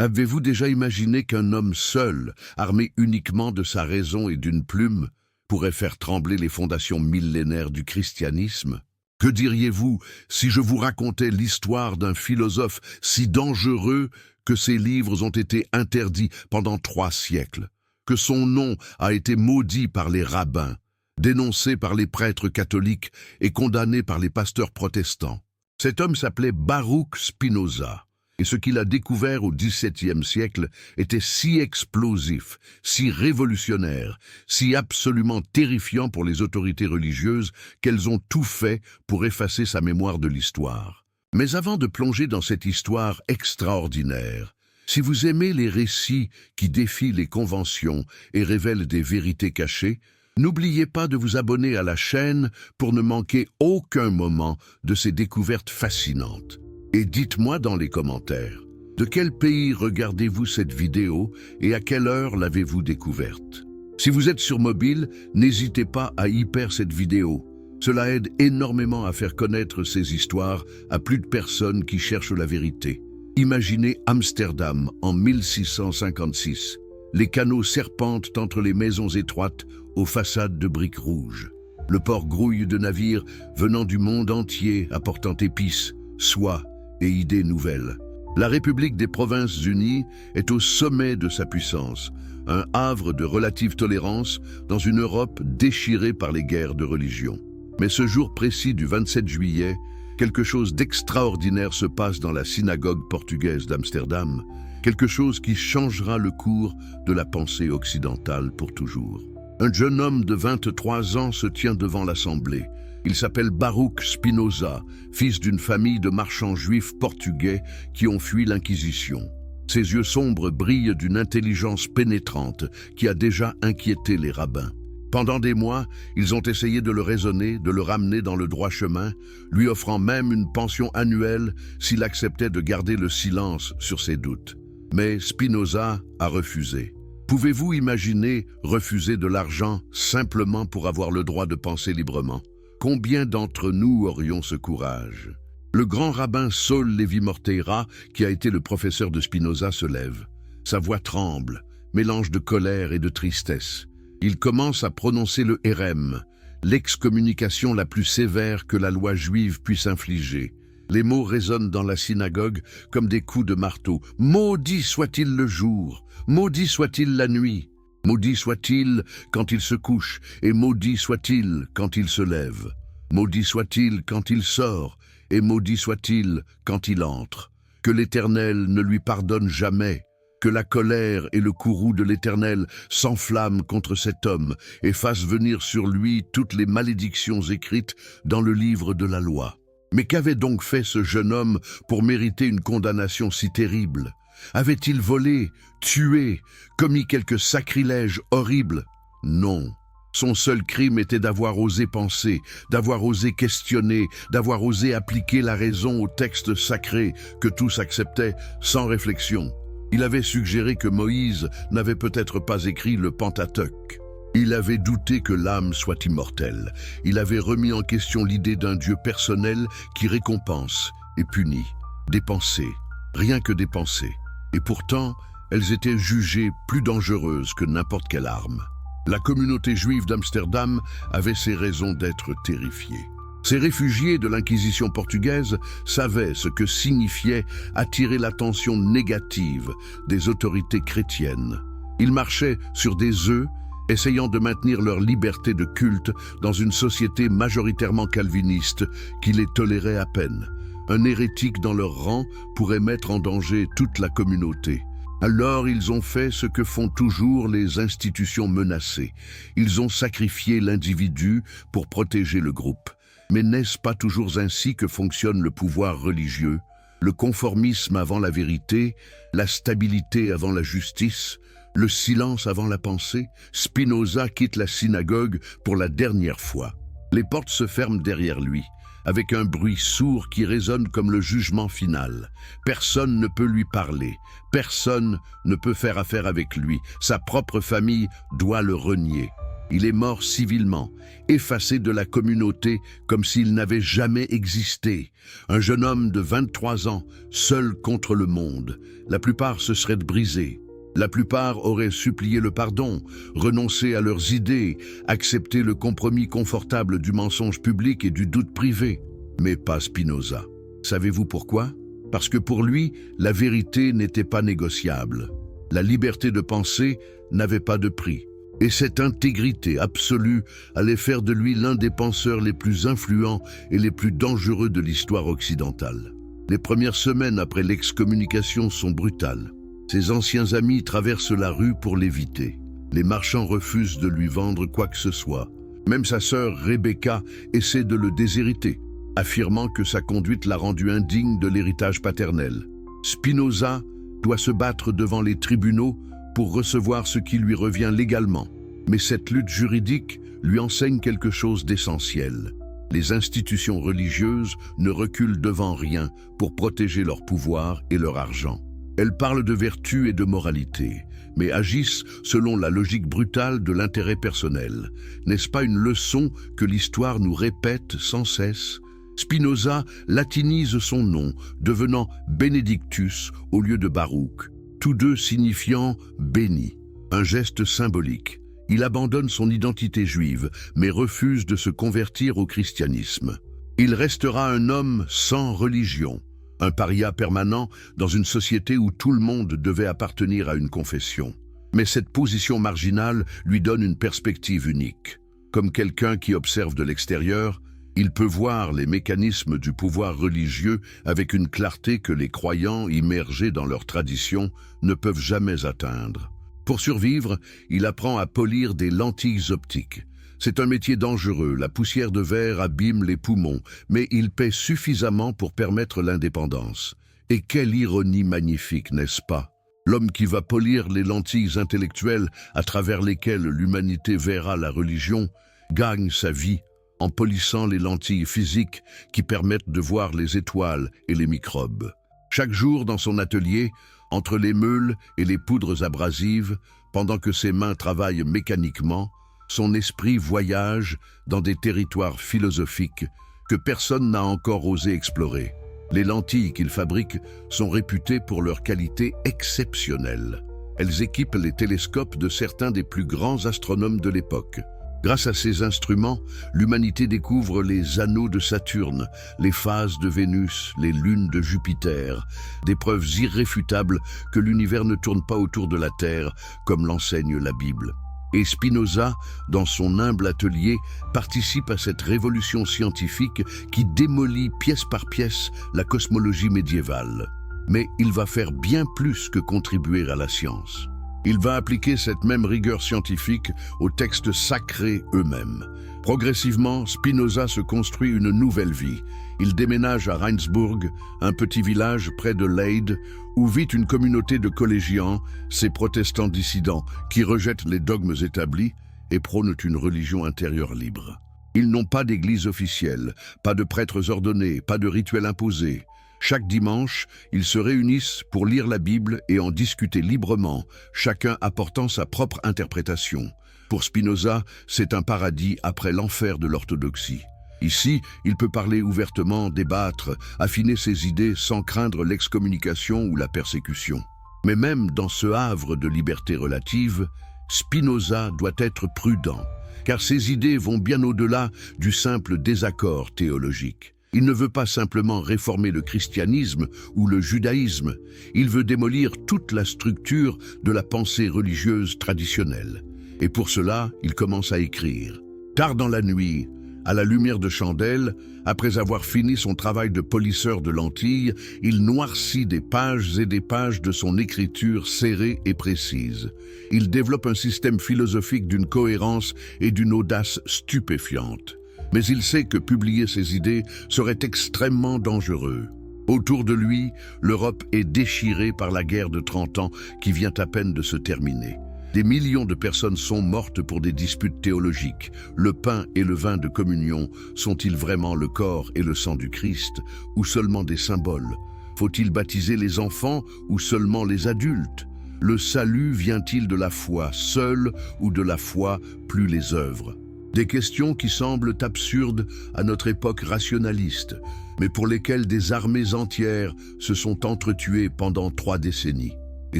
Avez-vous déjà imaginé qu'un homme seul, armé uniquement de sa raison et d'une plume, pourrait faire trembler les fondations millénaires du christianisme? Que diriez-vous si je vous racontais l'histoire d'un philosophe si dangereux que ses livres ont été interdits pendant 3 siècles, que son nom a été maudit par les rabbins, dénoncé par les prêtres catholiques et condamné par les pasteurs protestants? Cet homme s'appelait Baruch Spinoza. Et ce qu'il a découvert au XVIIe siècle était si explosif, si révolutionnaire, si absolument terrifiant pour les autorités religieuses qu'elles ont tout fait pour effacer sa mémoire de l'histoire. Mais avant de plonger dans cette histoire extraordinaire, si vous aimez les récits qui défient les conventions et révèlent des vérités cachées, n'oubliez pas de vous abonner à la chaîne pour ne manquer aucun moment de ces découvertes fascinantes. Et dites-moi dans les commentaires, de quel pays regardez-vous cette vidéo et à quelle heure l'avez-vous découverte? Si vous êtes sur mobile, n'hésitez pas à hyper cette vidéo. Cela aide énormément à faire connaître ces histoires à plus de personnes qui cherchent la vérité. Imaginez Amsterdam en 1656. Les canaux serpentent entre les maisons étroites aux façades de briques rouges. Le port grouille de navires venant du monde entier apportant épices, soie et idées nouvelles. La République des Provinces-Unies est au sommet de sa puissance, un havre de relative tolérance dans une Europe déchirée par les guerres de religion. Mais ce jour précis du 27 juillet, quelque chose d'extraordinaire se passe dans la synagogue portugaise d'Amsterdam, quelque chose qui changera le cours de la pensée occidentale pour toujours. Un jeune homme de 23 ans se tient devant l'Assemblée. Il s'appelle Baruch Spinoza, fils d'une famille de marchands juifs portugais qui ont fui l'Inquisition. Ses yeux sombres brillent d'une intelligence pénétrante qui a déjà inquiété les rabbins. Pendant des mois, ils ont essayé de le raisonner, de le ramener dans le droit chemin, lui offrant même une pension annuelle s'il acceptait de garder le silence sur ses doutes. Mais Spinoza a refusé. Pouvez-vous imaginer refuser de l'argent simplement pour avoir le droit de penser librement? Combien d'entre nous aurions ce courage? Le grand rabbin Saul Lévi Morteira, qui a été le professeur de Spinoza, se lève. Sa voix tremble, mélange de colère et de tristesse. Il commence à prononcer le hérem, l'excommunication la plus sévère que la loi juive puisse infliger. Les mots résonnent dans la synagogue comme des coups de marteau. Maudit soit-il le jour, maudit soit-il la nuit. Maudit soit-il quand il se couche, et maudit soit-il quand il se lève. Maudit soit-il quand il sort, et maudit soit-il quand il entre. Que l'Éternel ne lui pardonne jamais, que la colère et le courroux de l'Éternel s'enflamment contre cet homme et fassent venir sur lui toutes les malédictions écrites dans le livre de la loi. Mais qu'avait donc fait ce jeune homme pour mériter une condamnation si terrible? Avait-il volé, tué, commis quelque sacrilège horrible? Non. Son seul crime était d'avoir osé penser, d'avoir osé questionner, d'avoir osé appliquer la raison au texte sacré que tous acceptaient sans réflexion. Il avait suggéré que Moïse n'avait peut-être pas écrit le Pentateuque. Il avait douté que l'âme soit immortelle. Il avait remis en question l'idée d'un Dieu personnel qui récompense et punit. Des pensées, rien que des pensées. Et pourtant, elles étaient jugées plus dangereuses que n'importe quelle arme. La communauté juive d'Amsterdam avait ses raisons d'être terrifiée. Ces réfugiés de l'Inquisition portugaise savaient ce que signifiait attirer l'attention négative des autorités chrétiennes. Ils marchaient sur des œufs, essayant de maintenir leur liberté de culte dans une société majoritairement calviniste qui les tolérait à peine. Un hérétique dans leur rang pourrait mettre en danger toute la communauté. Alors ils ont fait ce que font toujours les institutions menacées. Ils ont sacrifié l'individu pour protéger le groupe. Mais n'est-ce pas toujours ainsi que fonctionne le pouvoir religieux? Le conformisme avant la vérité, la stabilité avant la justice, le silence avant la pensée? Spinoza quitte la synagogue pour la dernière fois. Les portes se ferment derrière lui, avec un bruit sourd qui résonne comme le jugement final. Personne ne peut lui parler, personne ne peut faire affaire avec lui, sa propre famille doit le renier. Il est mort civilement, effacé de la communauté comme s'il n'avait jamais existé. Un jeune homme de 23 ans, seul contre le monde. La plupart se seraient brisés. La plupart auraient supplié le pardon, renoncé à leurs idées, accepté le compromis confortable du mensonge public et du doute privé. Mais pas Spinoza. Savez-vous pourquoi? Parce que pour lui, la vérité n'était pas négociable. La liberté de penser n'avait pas de prix. Et cette intégrité absolue allait faire de lui l'un des penseurs les plus influents et les plus dangereux de l'histoire occidentale. Les premières semaines après l'excommunication sont brutales. Ses anciens amis traversent la rue pour l'éviter. Les marchands refusent de lui vendre quoi que ce soit. Même sa sœur Rebecca essaie de le déshériter, affirmant que sa conduite l'a rendu indigne de l'héritage paternel. Spinoza doit se battre devant les tribunaux pour recevoir ce qui lui revient légalement. Mais cette lutte juridique lui enseigne quelque chose d'essentiel. Les institutions religieuses ne reculent devant rien pour protéger leur pouvoir et leur argent. Elles parlent de vertu et de moralité, mais agissent selon la logique brutale de l'intérêt personnel. N'est-ce pas une leçon que l'histoire nous répète sans cesse? Spinoza latinise son nom, devenant Benedictus au lieu de Baruch, tous deux signifiant « béni », un geste symbolique. Il abandonne son identité juive, mais refuse de se convertir au christianisme. Il restera un homme sans religion, un paria permanent dans une société où tout le monde devait appartenir à une confession. Mais cette position marginale lui donne une perspective unique. Comme quelqu'un qui observe de l'extérieur, il peut voir les mécanismes du pouvoir religieux avec une clarté que les croyants, immergés dans leur tradition, ne peuvent jamais atteindre. Pour survivre, il apprend à polir des lentilles optiques. C'est un métier dangereux, la poussière de verre abîme les poumons, mais il paie suffisamment pour permettre l'indépendance. Et quelle ironie magnifique, n'est-ce pas? L'homme qui va polir les lentilles intellectuelles à travers lesquelles l'humanité verra la religion gagne sa vie en polissant les lentilles physiques qui permettent de voir les étoiles et les microbes. Chaque jour dans son atelier, entre les meules et les poudres abrasives, pendant que ses mains travaillent mécaniquement, son esprit voyage dans des territoires philosophiques que personne n'a encore osé explorer. Les lentilles qu'il fabrique sont réputées pour leur qualité exceptionnelle. Elles équipent les télescopes de certains des plus grands astronomes de l'époque. Grâce à ces instruments, l'humanité découvre les anneaux de Saturne, les phases de Vénus, les lunes de Jupiter, des preuves irréfutables que l'univers ne tourne pas autour de la Terre, comme l'enseigne la Bible. Et Spinoza, dans son humble atelier, participe à cette révolution scientifique qui démolit pièce par pièce la cosmologie médiévale. Mais il va faire bien plus que contribuer à la science. Il va appliquer cette même rigueur scientifique aux textes sacrés eux-mêmes. Progressivement, Spinoza se construit une nouvelle vie. Il déménage à Rijnsburg, un petit village près de Leyde, où vit une communauté de collégiens, ces protestants dissidents, qui rejettent les dogmes établis et prônent une religion intérieure libre. Ils n'ont pas d'église officielle, pas de prêtres ordonnés, pas de rituels imposés. Chaque dimanche, ils se réunissent pour lire la Bible et en discuter librement, chacun apportant sa propre interprétation. Pour Spinoza, c'est un paradis après l'enfer de l'orthodoxie. Ici, il peut parler ouvertement, débattre, affiner ses idées sans craindre l'excommunication ou la persécution. Mais même dans ce havre de liberté relative, Spinoza doit être prudent, car ses idées vont bien au-delà du simple désaccord théologique. Il ne veut pas simplement réformer le christianisme ou le judaïsme, il veut démolir toute la structure de la pensée religieuse traditionnelle. Et pour cela, il commence à écrire. Tard dans la nuit, à la lumière de chandelle, après avoir fini son travail de polisseur de lentilles, il noircit des pages et des pages de son écriture serrée et précise. Il développe un système philosophique d'une cohérence et d'une audace stupéfiantes. Mais il sait que publier ses idées serait extrêmement dangereux. Autour de lui, l'Europe est déchirée par la guerre de 30 ans qui vient à peine de se terminer. Des millions de personnes sont mortes pour des disputes théologiques. Le pain et le vin de communion sont-ils vraiment le corps et le sang du Christ, ou seulement des symboles? Faut-il baptiser les enfants ou seulement les adultes? Le salut vient-il de la foi seule ou de la foi plus les œuvres? Des questions qui semblent absurdes à notre époque rationaliste, mais pour lesquelles des armées entières se sont entretuées pendant 3 décennies. Et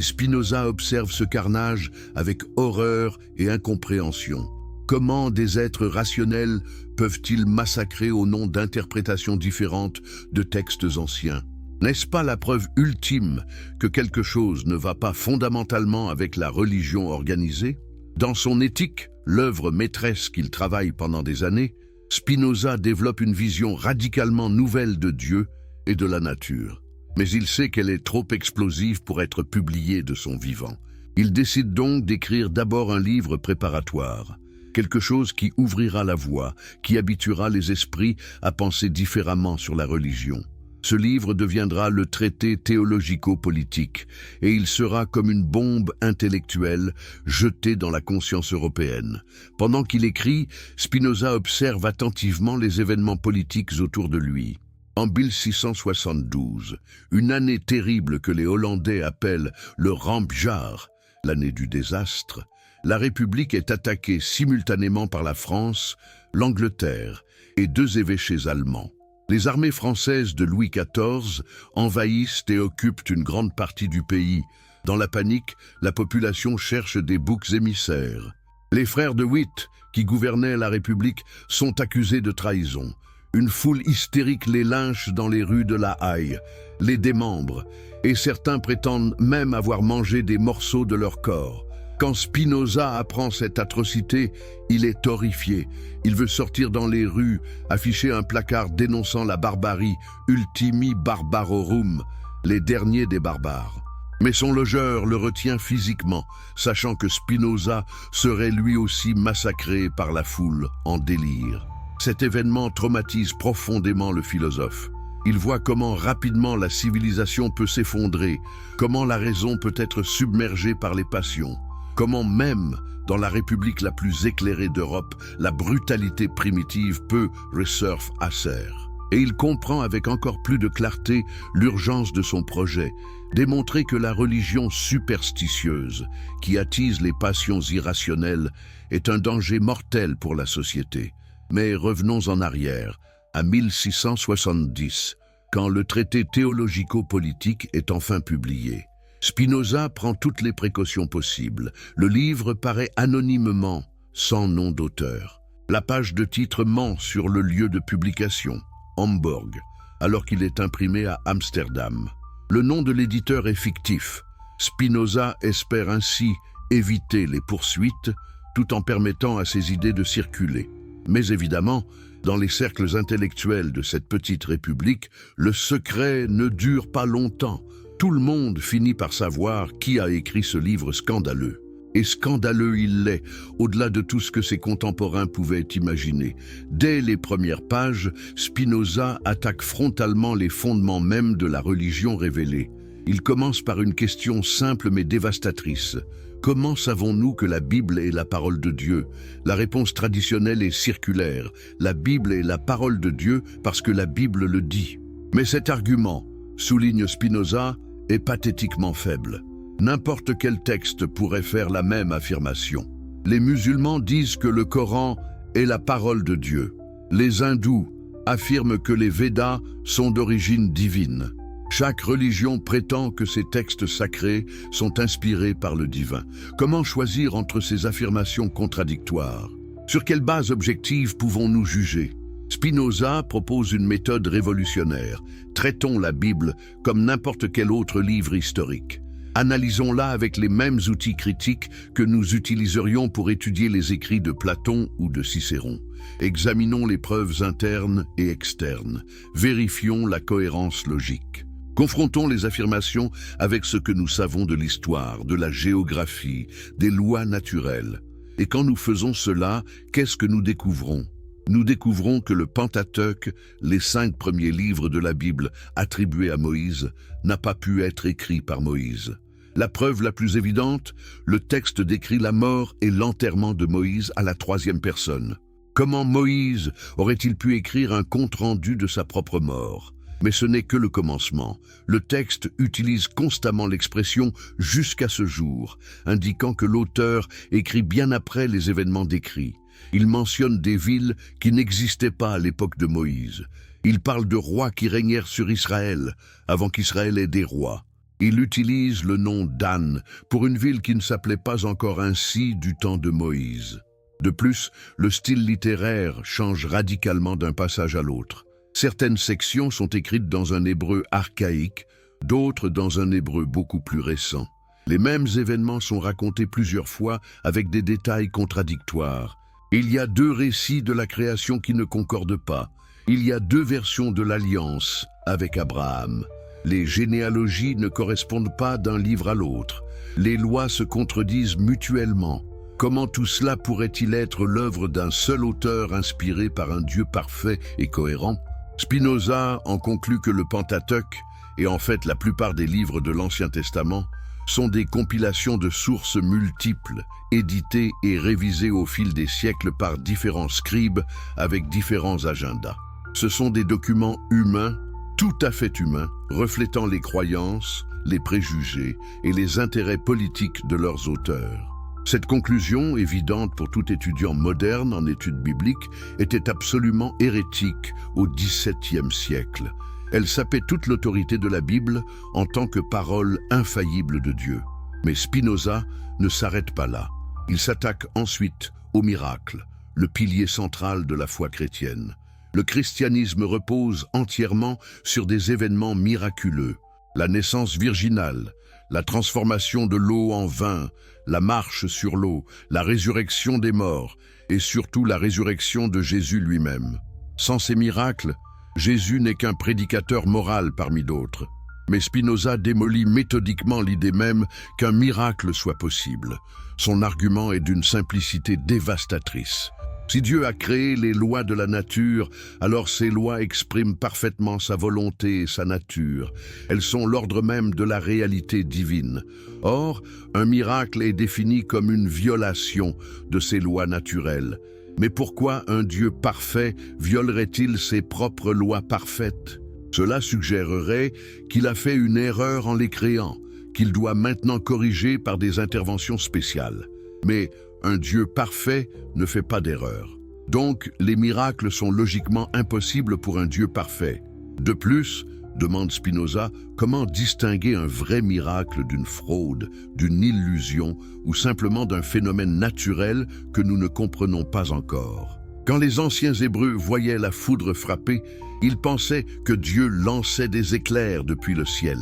Spinoza observe ce carnage avec horreur et incompréhension. Comment des êtres rationnels peuvent-ils massacrer au nom d'interprétations différentes de textes anciens? N'est-ce pas la preuve ultime que quelque chose ne va pas fondamentalement avec la religion organisée? Dans son Éthique, l'œuvre maîtresse qu'il travaille pendant des années, Spinoza développe une vision radicalement nouvelle de Dieu et de la nature. Mais il sait qu'elle est trop explosive pour être publiée de son vivant. Il décide donc d'écrire d'abord un livre préparatoire, quelque chose qui ouvrira la voie, qui habituera les esprits à penser différemment sur la religion. Ce livre deviendra le traité théologico-politique et il sera comme une bombe intellectuelle jetée dans la conscience européenne. Pendant qu'il écrit, Spinoza observe attentivement les événements politiques autour de lui. En 1672, une année terrible que les Hollandais appellent le Rampjaar, l'année du désastre, la République est attaquée simultanément par la France, l'Angleterre et 2 évêchés allemands. Les armées françaises de Louis XIV envahissent et occupent une grande partie du pays. Dans la panique, la population cherche des boucs émissaires. Les frères de Witt, qui gouvernaient la République, sont accusés de trahison. Une foule hystérique les lynche dans les rues de La Haye, les démembre, et certains prétendent même avoir mangé des morceaux de leur corps. Quand Spinoza apprend cette atrocité, il est horrifié. Il veut sortir dans les rues, afficher un placard dénonçant la barbarie, Ultimi Barbarorum, les derniers des barbares. Mais son logeur le retient physiquement, sachant que Spinoza serait lui aussi massacré par la foule en délire. Cet événement traumatise profondément le philosophe. Il voit comment rapidement la civilisation peut s'effondrer, comment la raison peut être submergée par les passions. Comment même, dans la République la plus éclairée d'Europe, la brutalité primitive peut ressurf acer. Et il comprend avec encore plus de clarté l'urgence de son projet, démontrer que la religion superstitieuse, qui attise les passions irrationnelles, est un danger mortel pour la société. Mais revenons en arrière, à 1670, quand le traité théologico-politique est enfin publié. Spinoza prend toutes les précautions possibles. Le livre paraît anonymement, sans nom d'auteur. La page de titre ment sur le lieu de publication, Hambourg, alors qu'il est imprimé à Amsterdam. Le nom de l'éditeur est fictif. Spinoza espère ainsi éviter les poursuites, tout en permettant à ses idées de circuler. Mais évidemment, dans les cercles intellectuels de cette petite république, le secret ne dure pas longtemps. Tout le monde finit par savoir qui a écrit ce livre scandaleux. Et scandaleux il l'est, au-delà de tout ce que ses contemporains pouvaient imaginer. Dès les premières pages, Spinoza attaque frontalement les fondements mêmes de la religion révélée. Il commence par une question simple mais dévastatrice. Comment savons-nous que la Bible est la parole de Dieu? La réponse traditionnelle est circulaire. La Bible est la parole de Dieu parce que la Bible le dit. Mais cet argument, souligne Spinoza, est pathétiquement faible. N'importe quel texte pourrait faire la même affirmation. Les musulmans disent que le Coran est la parole de Dieu. Les hindous affirment que les Védas sont d'origine divine. Chaque religion prétend que ces textes sacrés sont inspirés par le divin. Comment choisir entre ces affirmations contradictoires? Sur quelle base objective pouvons-nous juger? Spinoza propose une méthode révolutionnaire. Traitons la Bible comme n'importe quel autre livre historique. Analysons-la avec les mêmes outils critiques que nous utiliserions pour étudier les écrits de Platon ou de Cicéron. Examinons les preuves internes et externes. Vérifions la cohérence logique. Confrontons les affirmations avec ce que nous savons de l'histoire, de la géographie, des lois naturelles. Et quand nous faisons cela, qu'est-ce que nous découvrons? Nous découvrons que le Pentateuque, les 5 premiers livres de la Bible attribués à Moïse, n'a pas pu être écrit par Moïse. La preuve la plus évidente, le texte décrit la mort et l'enterrement de Moïse à la 3e personne. Comment Moïse aurait-il pu écrire un compte-rendu de sa propre mort? Mais ce n'est que le commencement. Le texte utilise constamment l'expression « jusqu'à ce jour », indiquant que l'auteur écrit bien après les événements décrits. Il mentionne des villes qui n'existaient pas à l'époque de Moïse. Il parle de rois qui régnèrent sur Israël, avant qu'Israël ait des rois. Il utilise le nom d'An pour une ville qui ne s'appelait pas encore ainsi du temps de Moïse. De plus, le style littéraire change radicalement d'un passage à l'autre. Certaines sections sont écrites dans un hébreu archaïque, d'autres dans un hébreu beaucoup plus récent. Les mêmes événements sont racontés plusieurs fois avec des détails contradictoires. Il y a deux récits de la création qui ne concordent pas. Il y a deux versions de l'alliance avec Abraham. Les généalogies ne correspondent pas d'un livre à l'autre. Les lois se contredisent mutuellement. Comment tout cela pourrait-il être l'œuvre d'un seul auteur inspiré par un Dieu parfait et cohérent? Spinoza en conclut que le Pentateuque, et en fait la plupart des livres de l'Ancien Testament, sont des compilations de sources multiples, éditées et révisées au fil des siècles par différents scribes avec différents agendas. Ce sont des documents humains, tout à fait humains, reflétant les croyances, les préjugés et les intérêts politiques de leurs auteurs. Cette conclusion, évidente pour tout étudiant moderne en études bibliques, était absolument hérétique au XVIIe siècle. Elle sapait toute l'autorité de la Bible en tant que parole infaillible de Dieu. Mais Spinoza ne s'arrête pas là. Il s'attaque ensuite au miracle, le pilier central de la foi chrétienne. Le christianisme repose entièrement sur des événements miraculeux. La naissance virginale, la transformation de l'eau en vin, la marche sur l'eau, la résurrection des morts et surtout la résurrection de Jésus lui-même. Sans ces miracles, Jésus n'est qu'un prédicateur moral parmi d'autres. Mais Spinoza démolit méthodiquement l'idée même qu'un miracle soit possible. Son argument est d'une simplicité dévastatrice. Si Dieu a créé les lois de la nature, alors ces lois expriment parfaitement sa volonté et sa nature. Elles sont l'ordre même de la réalité divine. Or, un miracle est défini comme une violation de ces lois naturelles. Mais pourquoi un Dieu parfait violerait-il ses propres lois parfaites? Cela suggérerait qu'il a fait une erreur en les créant, qu'il doit maintenant corriger par des interventions spéciales. Mais un Dieu parfait ne fait pas d'erreur. Donc, les miracles sont logiquement impossibles pour un Dieu parfait. De plus, demande Spinoza, comment distinguer un vrai miracle d'une fraude, d'une illusion ou simplement d'un phénomène naturel que nous ne comprenons pas encore? Quand les anciens Hébreux voyaient la foudre frapper, ils pensaient que Dieu lançait des éclairs depuis le ciel.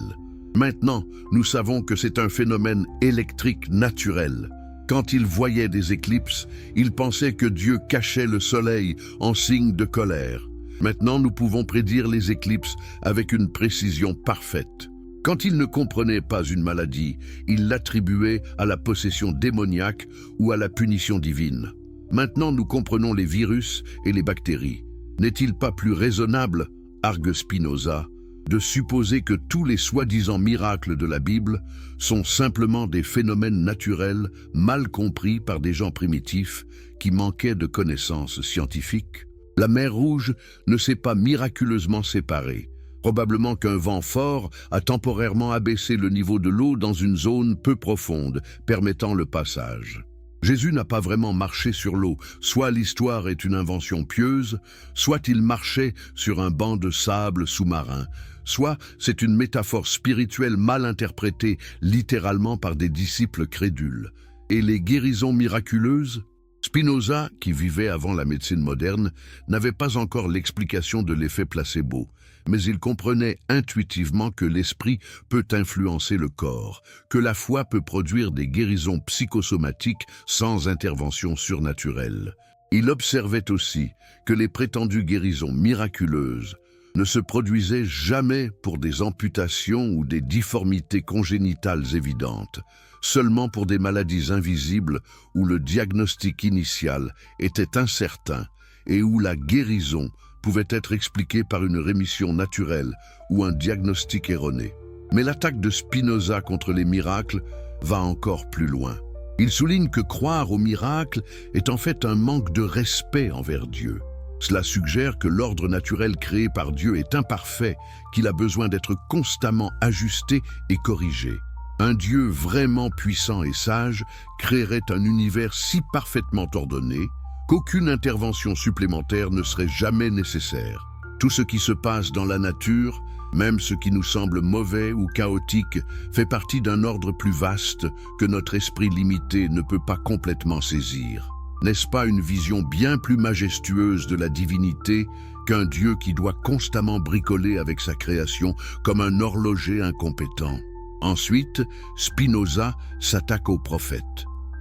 Maintenant, nous savons que c'est un phénomène électrique naturel. Quand ils voyaient des éclipses, ils pensaient que Dieu cachait le soleil en signe de colère. Maintenant, nous pouvons prédire les éclipses avec une précision parfaite. Quand ils ne comprenaient pas une maladie, ils l'attribuaient à la possession démoniaque ou à la punition divine. Maintenant, nous comprenons les virus et les bactéries. N'est-il pas plus raisonnable, argue Spinoza, de supposer que tous les soi-disant miracles de la Bible sont simplement des phénomènes naturels mal compris par des gens primitifs qui manquaient de connaissances scientifiques? La mer Rouge ne s'est pas miraculeusement séparée. Probablement qu'un vent fort a temporairement abaissé le niveau de l'eau dans une zone peu profonde, permettant le passage. Jésus n'a pas vraiment marché sur l'eau, soit l'histoire est une invention pieuse, soit il marchait sur un banc de sable sous-marin, soit c'est une métaphore spirituelle mal interprétée littéralement par des disciples crédules. Et les guérisons miraculeuses? Spinoza, qui vivait avant la médecine moderne, n'avait pas encore l'explication de l'effet placebo, mais il comprenait intuitivement que l'esprit peut influencer le corps, que la foi peut produire des guérisons psychosomatiques sans intervention surnaturelle. Il observait aussi que les prétendues guérisons miraculeuses ne se produisaient jamais pour des amputations ou des difformités congénitales évidentes, seulement pour des maladies invisibles où le diagnostic initial était incertain et où la guérison pouvait être expliquée par une rémission naturelle ou un diagnostic erroné. Mais l'attaque de Spinoza contre les miracles va encore plus loin. Il souligne que croire aux miracles est en fait un manque de respect envers Dieu. Cela suggère que l'ordre naturel créé par Dieu est imparfait, qu'il a besoin d'être constamment ajusté et corrigé. Un Dieu vraiment puissant et sage créerait un univers si parfaitement ordonné qu'aucune intervention supplémentaire ne serait jamais nécessaire. Tout ce qui se passe dans la nature, même ce qui nous semble mauvais ou chaotique, fait partie d'un ordre plus vaste que notre esprit limité ne peut pas complètement saisir. N'est-ce pas une vision bien plus majestueuse de la divinité qu'un Dieu qui doit constamment bricoler avec sa création comme un horloger incompétent? Ensuite, Spinoza s'attaque aux prophètes.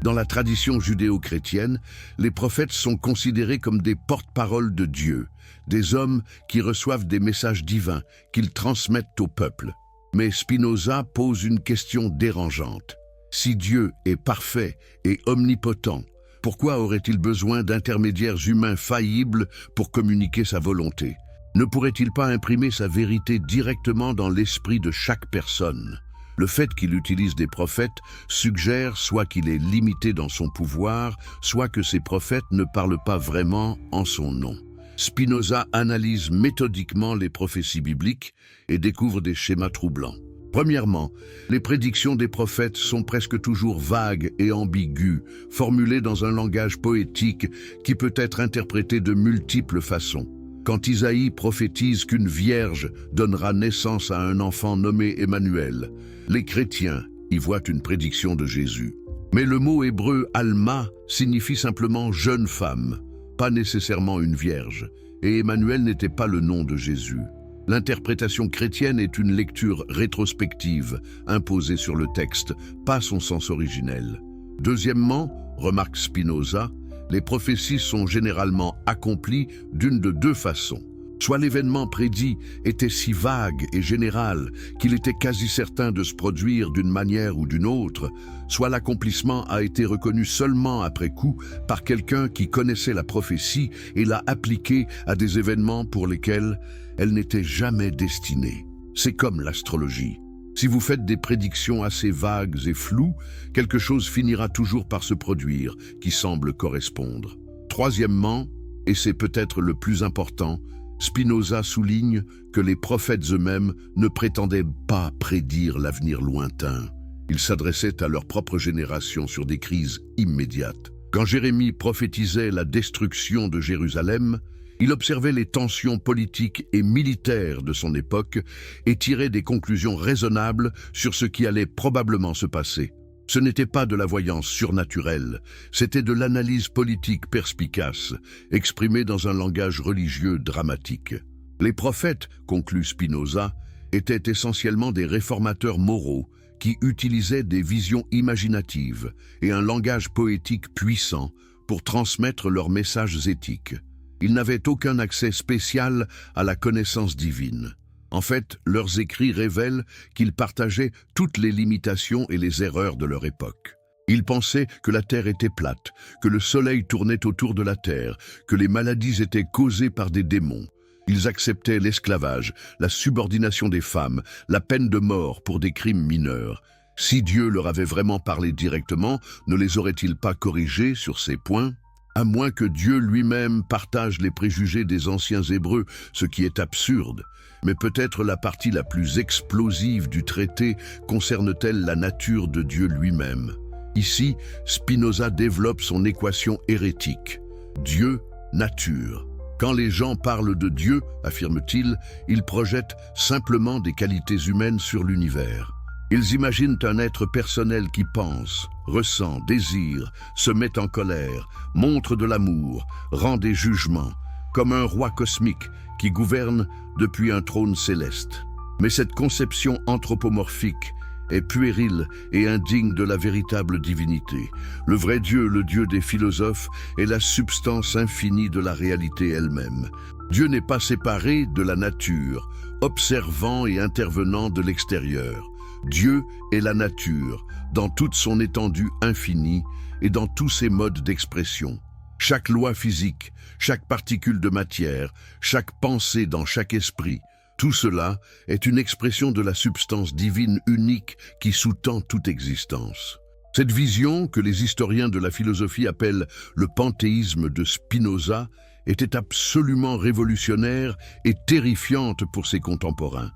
Dans la tradition judéo-chrétienne, les prophètes sont considérés comme des porte-paroles de Dieu, des hommes qui reçoivent des messages divins qu'ils transmettent au peuple. Mais Spinoza pose une question dérangeante. Si Dieu est parfait et omnipotent, pourquoi aurait-il besoin d'intermédiaires humains faillibles pour communiquer sa volonté? Ne pourrait-il pas imprimer sa vérité directement dans l'esprit de chaque personne? Le fait qu'il utilise des prophètes suggère soit qu'il est limité dans son pouvoir, soit que ces prophètes ne parlent pas vraiment en son nom. Spinoza analyse méthodiquement les prophéties bibliques et découvre des schémas troublants. Premièrement, les prédictions des prophètes sont presque toujours vagues et ambiguës, formulées dans un langage poétique qui peut être interprété de multiples façons. Quand Isaïe prophétise qu'une vierge donnera naissance à un enfant nommé Emmanuel, les chrétiens y voient une prédiction de Jésus. Mais le mot hébreu « alma » signifie simplement « jeune femme », pas nécessairement une vierge, et Emmanuel n'était pas le nom de Jésus. L'interprétation chrétienne est une lecture rétrospective, imposée sur le texte, pas son sens originel. Deuxièmement, remarque Spinoza, les prophéties sont généralement accomplies d'une de deux façons. Soit l'événement prédit était si vague et général qu'il était quasi certain de se produire d'une manière ou d'une autre, soit l'accomplissement a été reconnu seulement après coup par quelqu'un qui connaissait la prophétie et l'a appliquée à des événements pour lesquels elle n'était jamais destinée. C'est comme l'astrologie. Si vous faites des prédictions assez vagues et floues, quelque chose finira toujours par se produire qui semble correspondre. Troisièmement, et c'est peut-être le plus important, Spinoza souligne que les prophètes eux-mêmes ne prétendaient pas prédire l'avenir lointain. Ils s'adressaient à leur propre génération sur des crises immédiates. Quand Jérémie prophétisait la destruction de Jérusalem, il observait les tensions politiques et militaires de son époque et tirait des conclusions raisonnables sur ce qui allait probablement se passer. Ce n'était pas de la voyance surnaturelle, c'était de l'analyse politique perspicace, exprimée dans un langage religieux dramatique. Les prophètes, conclut Spinoza, étaient essentiellement des réformateurs moraux qui utilisaient des visions imaginatives et un langage poétique puissant pour transmettre leurs messages éthiques. Ils n'avaient aucun accès spécial à la connaissance divine. En fait, leurs écrits révèlent qu'ils partageaient toutes les limitations et les erreurs de leur époque. Ils pensaient que la Terre était plate, que le Soleil tournait autour de la Terre, que les maladies étaient causées par des démons. Ils acceptaient l'esclavage, la subordination des femmes, la peine de mort pour des crimes mineurs. Si Dieu leur avait vraiment parlé directement, ne les aurait-il pas corrigés sur ces points ? À moins que Dieu lui-même partage les préjugés des anciens Hébreux, ce qui est absurde. Mais peut-être la partie la plus explosive du traité concerne-t-elle la nature de Dieu lui-même. Ici, Spinoza développe son équation hérétique. Dieu, nature. Quand les gens parlent de Dieu, affirme-t-il, ils projettent simplement des qualités humaines sur l'univers. Ils imaginent un être personnel qui pense, ressent, désire, se met en colère, montre de l'amour, rend des jugements, comme un roi cosmique qui gouverne depuis un trône céleste. Mais cette conception anthropomorphique est puérile et indigne de la véritable divinité. Le vrai Dieu, le Dieu des philosophes, est la substance infinie de la réalité elle-même. Dieu n'est pas séparé de la nature, observant et intervenant de l'extérieur. Dieu est la nature, dans toute son étendue infinie et dans tous ses modes d'expression. Chaque loi physique, chaque particule de matière, chaque pensée dans chaque esprit, tout cela est une expression de la substance divine unique qui sous-tend toute existence. Cette vision, que les historiens de la philosophie appellent le panthéisme de Spinoza, était absolument révolutionnaire et terrifiante pour ses contemporains.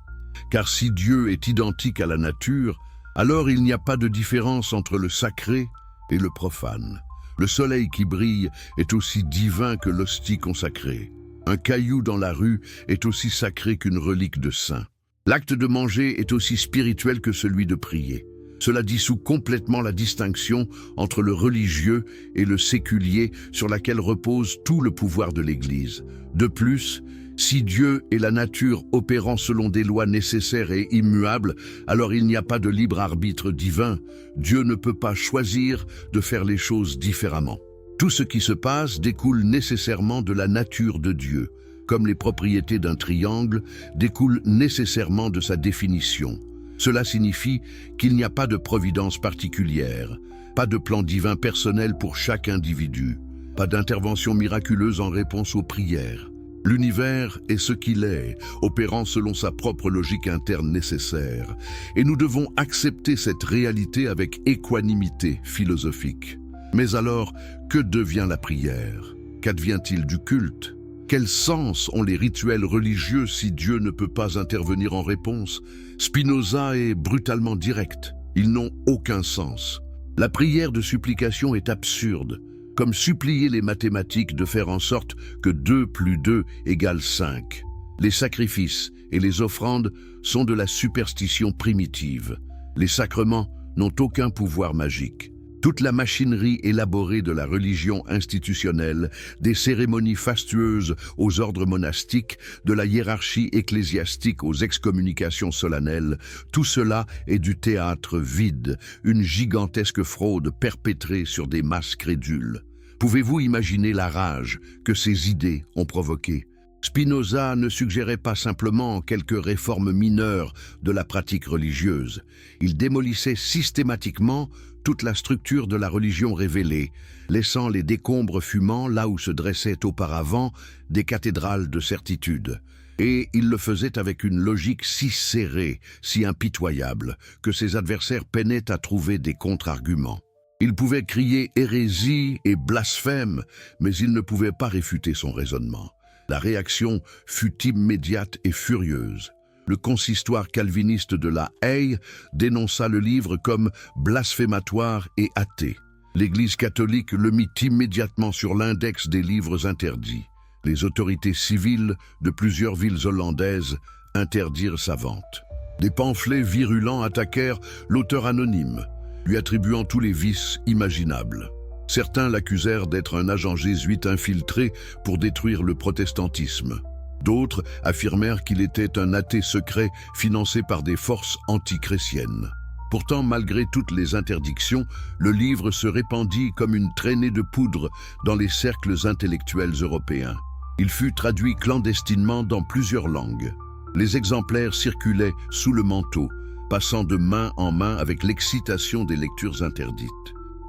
Car si Dieu est identique à la nature, alors il n'y a pas de différence entre le sacré et le profane. Le soleil qui brille est aussi divin que l'hostie consacrée. Un caillou dans la rue est aussi sacré qu'une relique de saint. L'acte de manger est aussi spirituel que celui de prier. Cela dissout complètement la distinction entre le religieux et le séculier sur laquelle repose tout le pouvoir de l'Église. De plus, si Dieu est la nature opérant selon des lois nécessaires et immuables, alors il n'y a pas de libre arbitre divin. Dieu ne peut pas choisir de faire les choses différemment. Tout ce qui se passe découle nécessairement de la nature de Dieu, comme les propriétés d'un triangle découlent nécessairement de sa définition. Cela signifie qu'il n'y a pas de providence particulière, pas de plan divin personnel pour chaque individu, pas d'intervention miraculeuse en réponse aux prières. L'univers est ce qu'il est, opérant selon sa propre logique interne nécessaire, et nous devons accepter cette réalité avec équanimité philosophique. Mais alors, que devient la prière? Qu'advient-il du culte? Quel sens ont les rituels religieux si Dieu ne peut pas intervenir en réponse? Spinoza est brutalement direct. Ils n'ont aucun sens. La prière de supplication est absurde, comme supplier les mathématiques de faire en sorte que 2 plus 2 égale 5. Les sacrifices et les offrandes sont de la superstition primitive. Les sacrements n'ont aucun pouvoir magique. Toute la machinerie élaborée de la religion institutionnelle, des cérémonies fastueuses aux ordres monastiques, de la hiérarchie ecclésiastique aux excommunications solennelles, tout cela est du théâtre vide, une gigantesque fraude perpétrée sur des masses crédules. Pouvez-vous imaginer la rage que ces idées ont provoquée? Spinoza ne suggérait pas simplement quelques réformes mineures de la pratique religieuse. Il démolissait systématiquement toute la structure de la religion révélée, laissant les décombres fumants là où se dressaient auparavant des cathédrales de certitude. Et il le faisait avec une logique si serrée, si impitoyable, que ses adversaires peinaient à trouver des contre-arguments. Il pouvait crier hérésie et blasphème, mais il ne pouvait pas réfuter son raisonnement. La réaction fut immédiate et furieuse. Le consistoire calviniste de La Haye dénonça le livre comme blasphématoire et athée. L'Église catholique le mit immédiatement sur l'index des livres interdits. Les autorités civiles de plusieurs villes hollandaises interdirent sa vente. Des pamphlets virulents attaquèrent l'auteur anonyme, lui attribuant tous les vices imaginables. Certains l'accusèrent d'être un agent jésuite infiltré pour détruire le protestantisme. D'autres affirmèrent qu'il était un athée secret financé par des forces antichrétiennes. Pourtant, malgré toutes les interdictions, le livre se répandit comme une traînée de poudre dans les cercles intellectuels européens. Il fut traduit clandestinement dans plusieurs langues. Les exemplaires circulaient sous le manteau, passant de main en main avec l'excitation des lectures interdites.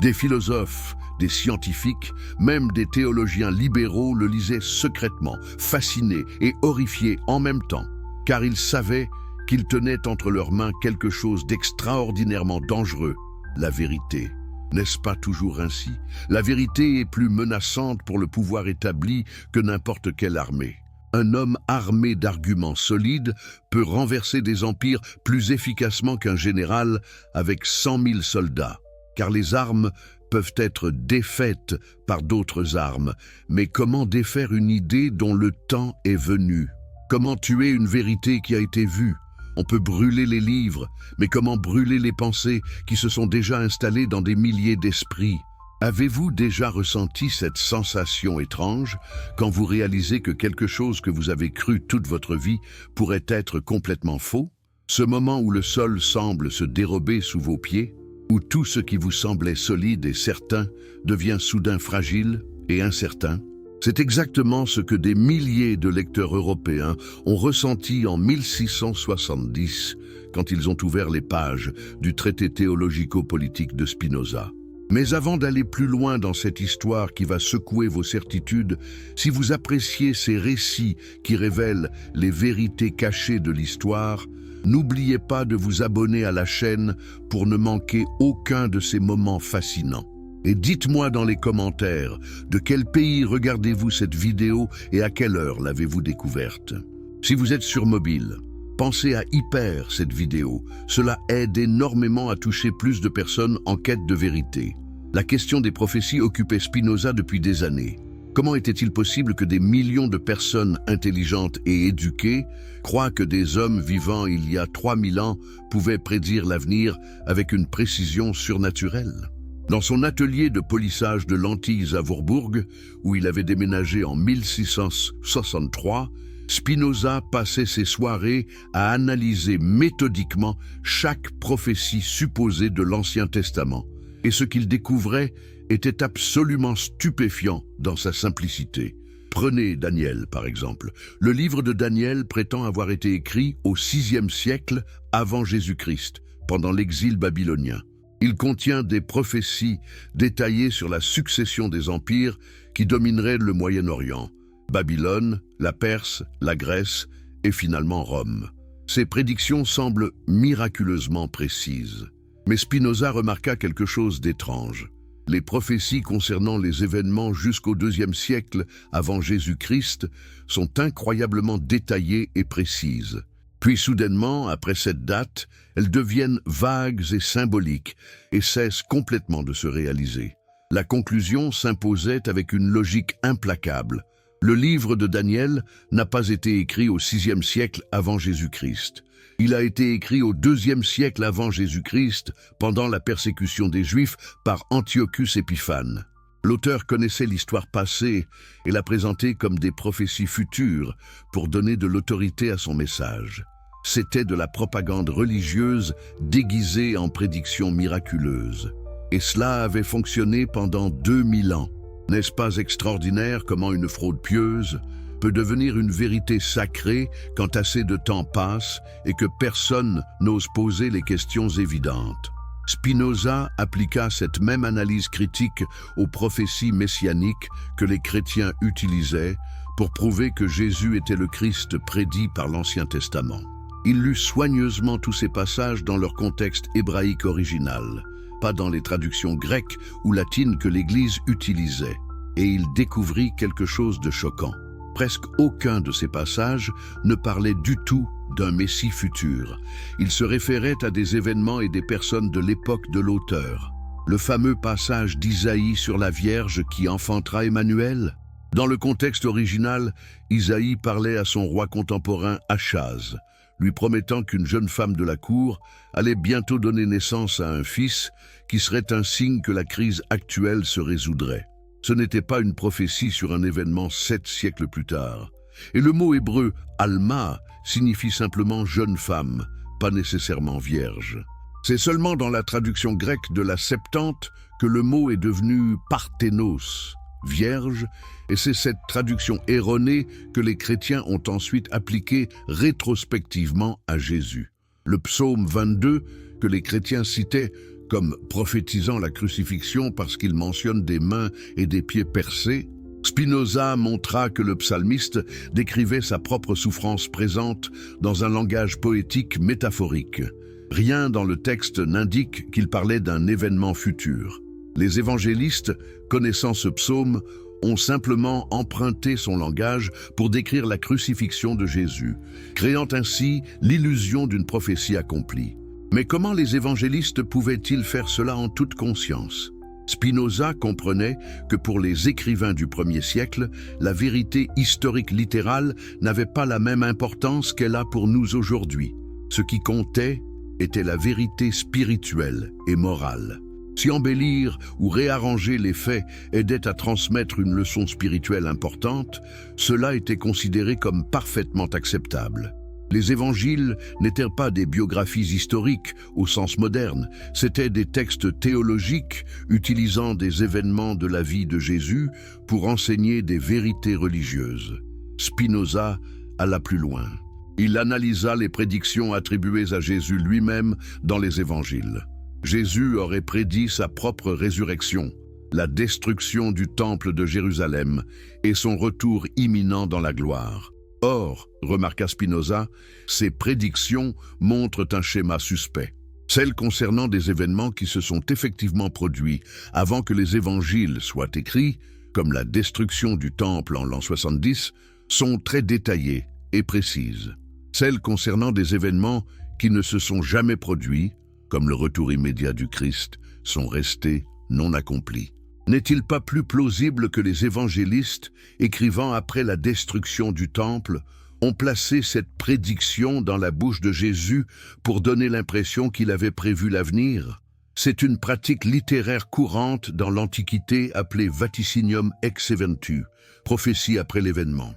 Des philosophes, des scientifiques, même des théologiens libéraux le lisaient secrètement, fascinés et horrifiés en même temps, car ils savaient qu'ils tenaient entre leurs mains quelque chose d'extraordinairement dangereux, la vérité. N'est-ce pas toujours ainsi? La vérité est plus menaçante pour le pouvoir établi que n'importe quelle armée. Un homme armé d'arguments solides peut renverser des empires plus efficacement qu'un général avec 100 000 soldats. Car les armes peuvent être défaites par d'autres armes. Mais comment défaire une idée dont le temps est venu? Comment tuer une vérité qui a été vue? On peut brûler les livres, mais comment brûler les pensées qui se sont déjà installées dans des milliers d'esprits? Avez-vous déjà ressenti cette sensation étrange quand vous réalisez que quelque chose que vous avez cru toute votre vie pourrait être complètement faux? Ce moment où le sol semble se dérober sous vos pieds? Où tout ce qui vous semblait solide et certain devient soudain fragile et incertain? C'est exactement ce que des milliers de lecteurs européens ont ressenti en 1670 quand ils ont ouvert les pages du traité théologico-politique de Spinoza. Mais avant d'aller plus loin dans cette histoire qui va secouer vos certitudes, si vous appréciez ces récits qui révèlent les vérités cachées de l'histoire, n'oubliez pas de vous abonner à la chaîne pour ne manquer aucun de ces moments fascinants. Et dites-moi dans les commentaires, de quel pays regardez-vous cette vidéo et à quelle heure l'avez-vous découverte? Si vous êtes sur mobile, pensez à hyper cette vidéo. Cela aide énormément à toucher plus de personnes en quête de vérité. La question des prophéties occupait Spinoza depuis des années. Comment était-il possible que des millions de personnes intelligentes et éduquées croient que des hommes vivant il y a 3000 ans pouvaient prédire l'avenir avec une précision surnaturelle? Dans son atelier de polissage de lentilles à Warburg, où il avait déménagé en 1663, Spinoza passait ses soirées à analyser méthodiquement chaque prophétie supposée de l'Ancien Testament. Et ce qu'il découvrait était absolument stupéfiant dans sa simplicité. Prenez Daniel, par exemple. Le livre de Daniel prétend avoir été écrit au VIe siècle avant Jésus-Christ, pendant l'exil babylonien. Il contient des prophéties détaillées sur la succession des empires qui domineraient le Moyen-Orient. Babylone, la Perse, la Grèce et finalement Rome. Ces prédictions semblent miraculeusement précises. Mais Spinoza remarqua quelque chose d'étrange. Les prophéties concernant les événements jusqu'au IIe siècle avant Jésus-Christ sont incroyablement détaillées et précises. Puis soudainement, après cette date, elles deviennent vagues et symboliques et cessent complètement de se réaliser. La conclusion s'imposait avec une logique implacable. Le livre de Daniel n'a pas été écrit au VIe siècle avant Jésus-Christ. Il a été écrit au IIe siècle avant Jésus-Christ, pendant la persécution des Juifs par Antiochus Épiphane. L'auteur connaissait l'histoire passée et l'a présentée comme des prophéties futures pour donner de l'autorité à son message. C'était de la propagande religieuse déguisée en prédictions miraculeuses. Et cela avait fonctionné pendant 2000 ans. N'est-ce pas extraordinaire comment une fraude pieuse peut devenir une vérité sacrée quand assez de temps passe et que personne n'ose poser les questions évidentes? Spinoza appliqua cette même analyse critique aux prophéties messianiques que les chrétiens utilisaient pour prouver que Jésus était le Christ prédit par l'Ancien Testament. Il lut soigneusement tous ces passages dans leur contexte hébraïque original, pas dans les traductions grecques ou latines que l'Église utilisait, et il découvrit quelque chose de choquant. Presque aucun de ces passages ne parlait du tout d'un Messie futur. Il se référait à des événements et des personnes de l'époque de l'auteur. Le fameux passage d'Isaïe sur la Vierge qui enfantera Emmanuel. Dans le contexte original, Isaïe parlait à son roi contemporain Achaz, lui promettant qu'une jeune femme de la cour allait bientôt donner naissance à un fils qui serait un signe que la crise actuelle se résoudrait. Ce n'était pas une prophétie sur un événement 7 siècles plus tard. Et le mot hébreu « alma » signifie simplement « jeune femme », pas nécessairement vierge. C'est seulement dans la traduction grecque de la Septante que le mot est devenu « parthénos », vierge, et c'est cette traduction erronée que les chrétiens ont ensuite appliquée rétrospectivement à Jésus. Le psaume 22, que les chrétiens citaient comme prophétisant la crucifixion parce qu'il mentionne des mains et des pieds percés, Spinoza montra que le psalmiste décrivait sa propre souffrance présente dans un langage poétique métaphorique. Rien dans le texte n'indique qu'il parlait d'un événement futur. Les évangélistes, connaissant ce psaume, ont simplement emprunté son langage pour décrire la crucifixion de Jésus, créant ainsi l'illusion d'une prophétie accomplie. Mais comment les évangélistes pouvaient-ils faire cela en toute conscience? Spinoza comprenait que pour les écrivains du 1er siècle, la vérité historique littérale n'avait pas la même importance qu'elle a pour nous aujourd'hui. Ce qui comptait était la vérité spirituelle et morale. Si embellir ou réarranger les faits aidait à transmettre une leçon spirituelle importante, cela était considéré comme parfaitement acceptable. Les évangiles n'étaient pas des biographies historiques au sens moderne, c'étaient des textes théologiques utilisant des événements de la vie de Jésus pour enseigner des vérités religieuses. Spinoza alla plus loin. Il analysa les prédictions attribuées à Jésus lui-même dans les évangiles. Jésus aurait prédit sa propre résurrection, la destruction du temple de Jérusalem et son retour imminent dans la gloire. Or, remarqua Spinoza, ces prédictions montrent un schéma suspect. celles concernant des événements qui se sont effectivement produits avant que les évangiles soient écrits, comme la destruction du temple en l'an 70, sont très détaillées et précises. Celles concernant des événements qui ne se sont jamais produits, comme le retour immédiat du Christ, sont restées non accomplies. N'est-il pas plus plausible que les évangélistes, écrivant après la destruction du temple, ont placé cette prédiction dans la bouche de Jésus pour donner l'impression qu'il avait prévu l'avenir? C'est une pratique littéraire courante dans l'Antiquité appelée vaticinium ex eventu, prophétie après l'événement.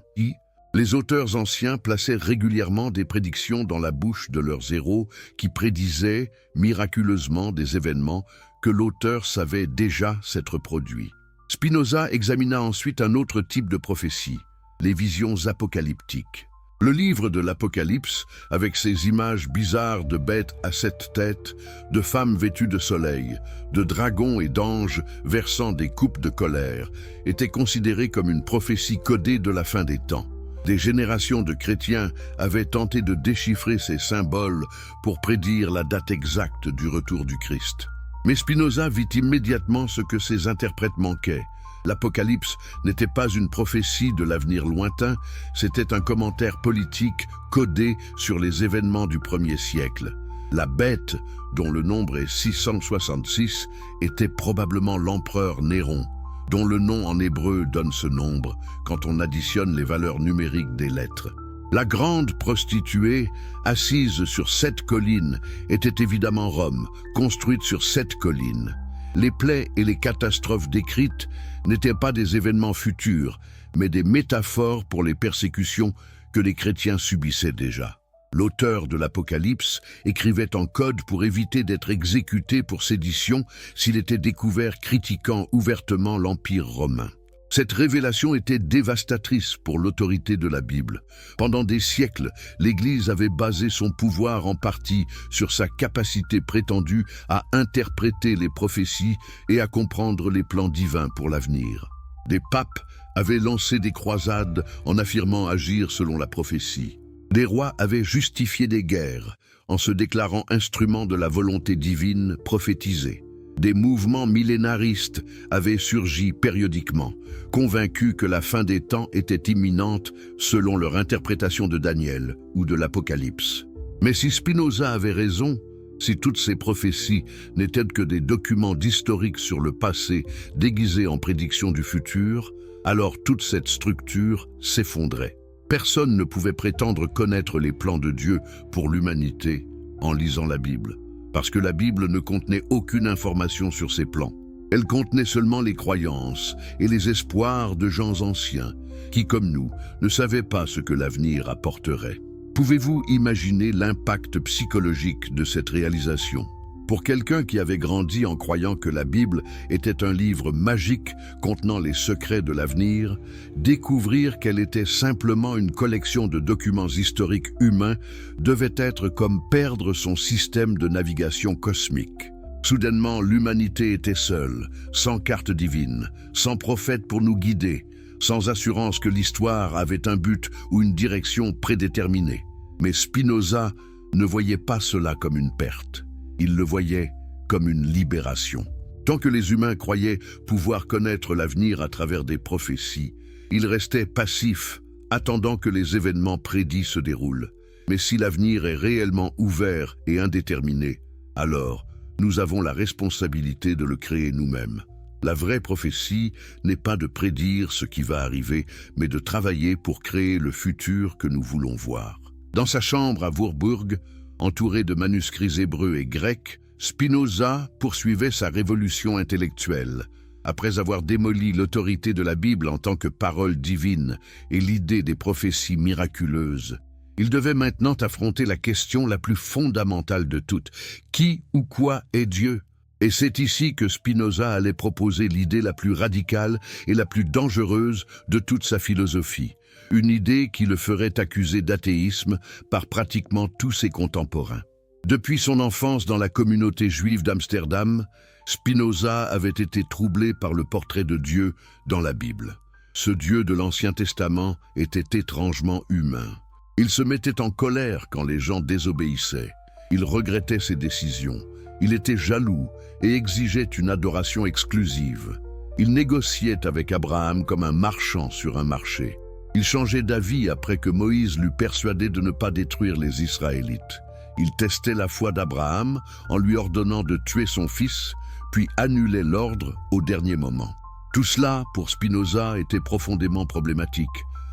Les auteurs anciens plaçaient régulièrement des prédictions dans la bouche de leurs héros qui prédisaient miraculeusement des événements que l'auteur savait déjà s'être produits. Spinoza examina ensuite un autre type de prophétie, les visions apocalyptiques. Le livre de l'Apocalypse, avec ses images bizarres de bêtes à 7 têtes, de femmes vêtues de soleil, de dragons et d'anges versant des coupes de colère, était considéré comme une prophétie codée de la fin des temps. Des générations de chrétiens avaient tenté de déchiffrer ces symboles pour prédire la date exacte du retour du Christ. Mais Spinoza vit immédiatement ce que ses interprètes manquaient. L'Apocalypse n'était pas une prophétie de l'avenir lointain, c'était un commentaire politique codé sur les événements du 1er siècle. La bête, dont le nombre est 666, était probablement l'empereur Néron, dont le nom en hébreu donne ce nombre quand on additionne les valeurs numériques des lettres. La grande prostituée, assise sur 7 collines, était évidemment Rome, construite sur 7 collines. Les plaies et les catastrophes décrites n'étaient pas des événements futurs, mais des métaphores pour les persécutions que les chrétiens subissaient déjà. L'auteur de l'Apocalypse écrivait en code pour éviter d'être exécuté pour sédition s'il était découvert critiquant ouvertement l'Empire romain. Cette révélation était dévastatrice pour l'autorité de la Bible. Pendant des siècles, l'Église avait basé son pouvoir en partie sur sa capacité prétendue à interpréter les prophéties et à comprendre les plans divins pour l'avenir. Des papes avaient lancé des croisades en affirmant agir selon la prophétie. Des rois avaient justifié des guerres en se déclarant instruments de la volonté divine prophétisée. Des mouvements millénaristes avaient surgi périodiquement, convaincus que la fin des temps était imminente selon leur interprétation de Daniel ou de l'Apocalypse. Mais si Spinoza avait raison, si toutes ces prophéties n'étaient que des documents d'historique sur le passé déguisés en prédictions du futur, alors toute cette structure s'effondrait. Personne ne pouvait prétendre connaître les plans de Dieu pour l'humanité en lisant la Bible, parce que la Bible ne contenait aucune information sur ses plans. Elle contenait seulement les croyances et les espoirs de gens anciens, qui, comme nous, ne savaient pas ce que l'avenir apporterait. Pouvez-vous imaginer l'impact psychologique de cette réalisation? Pour quelqu'un qui avait grandi en croyant que la Bible était un livre magique contenant les secrets de l'avenir, découvrir qu'elle était simplement une collection de documents historiques humains devait être comme perdre son système de navigation cosmique. Soudainement, l'humanité était seule, sans carte divine, sans prophète pour nous guider, sans assurance que l'histoire avait un but ou une direction prédéterminée. Mais Spinoza ne voyait pas cela comme une perte. Il le voyait comme une libération. Tant que les humains croyaient pouvoir connaître l'avenir à travers des prophéties, ils restaient passifs, attendant que les événements prédits se déroulent. Mais si l'avenir est réellement ouvert et indéterminé, alors nous avons la responsabilité de le créer nous-mêmes. La vraie prophétie n'est pas de prédire ce qui va arriver, mais de travailler pour créer le futur que nous voulons voir. Dans sa chambre à Warburg, entouré de manuscrits hébreux et grecs, Spinoza poursuivait sa révolution intellectuelle. Après avoir démoli l'autorité de la Bible en tant que parole divine et l'idée des prophéties miraculeuses, il devait maintenant affronter la question la plus fondamentale de toutes. Qui ou quoi est Dieu? Et c'est ici que Spinoza allait proposer l'idée la plus radicale et la plus dangereuse de toute sa philosophie. Une idée qui le ferait accuser d'athéisme par pratiquement tous ses contemporains. Depuis son enfance dans la communauté juive d'Amsterdam, Spinoza avait été troublé par le portrait de Dieu dans la Bible. Ce Dieu de l'Ancien Testament était étrangement humain. Il se mettait en colère quand les gens désobéissaient. Il regrettait ses décisions. Il était jaloux et exigeait une adoration exclusive. Il négociait avec Abraham comme un marchand sur un marché. Il changeait d'avis après que Moïse l'eut persuadé de ne pas détruire les Israélites. Il testait la foi d'Abraham en lui ordonnant de tuer son fils, puis annulait l'ordre au dernier moment. Tout cela, pour Spinoza, était profondément problématique.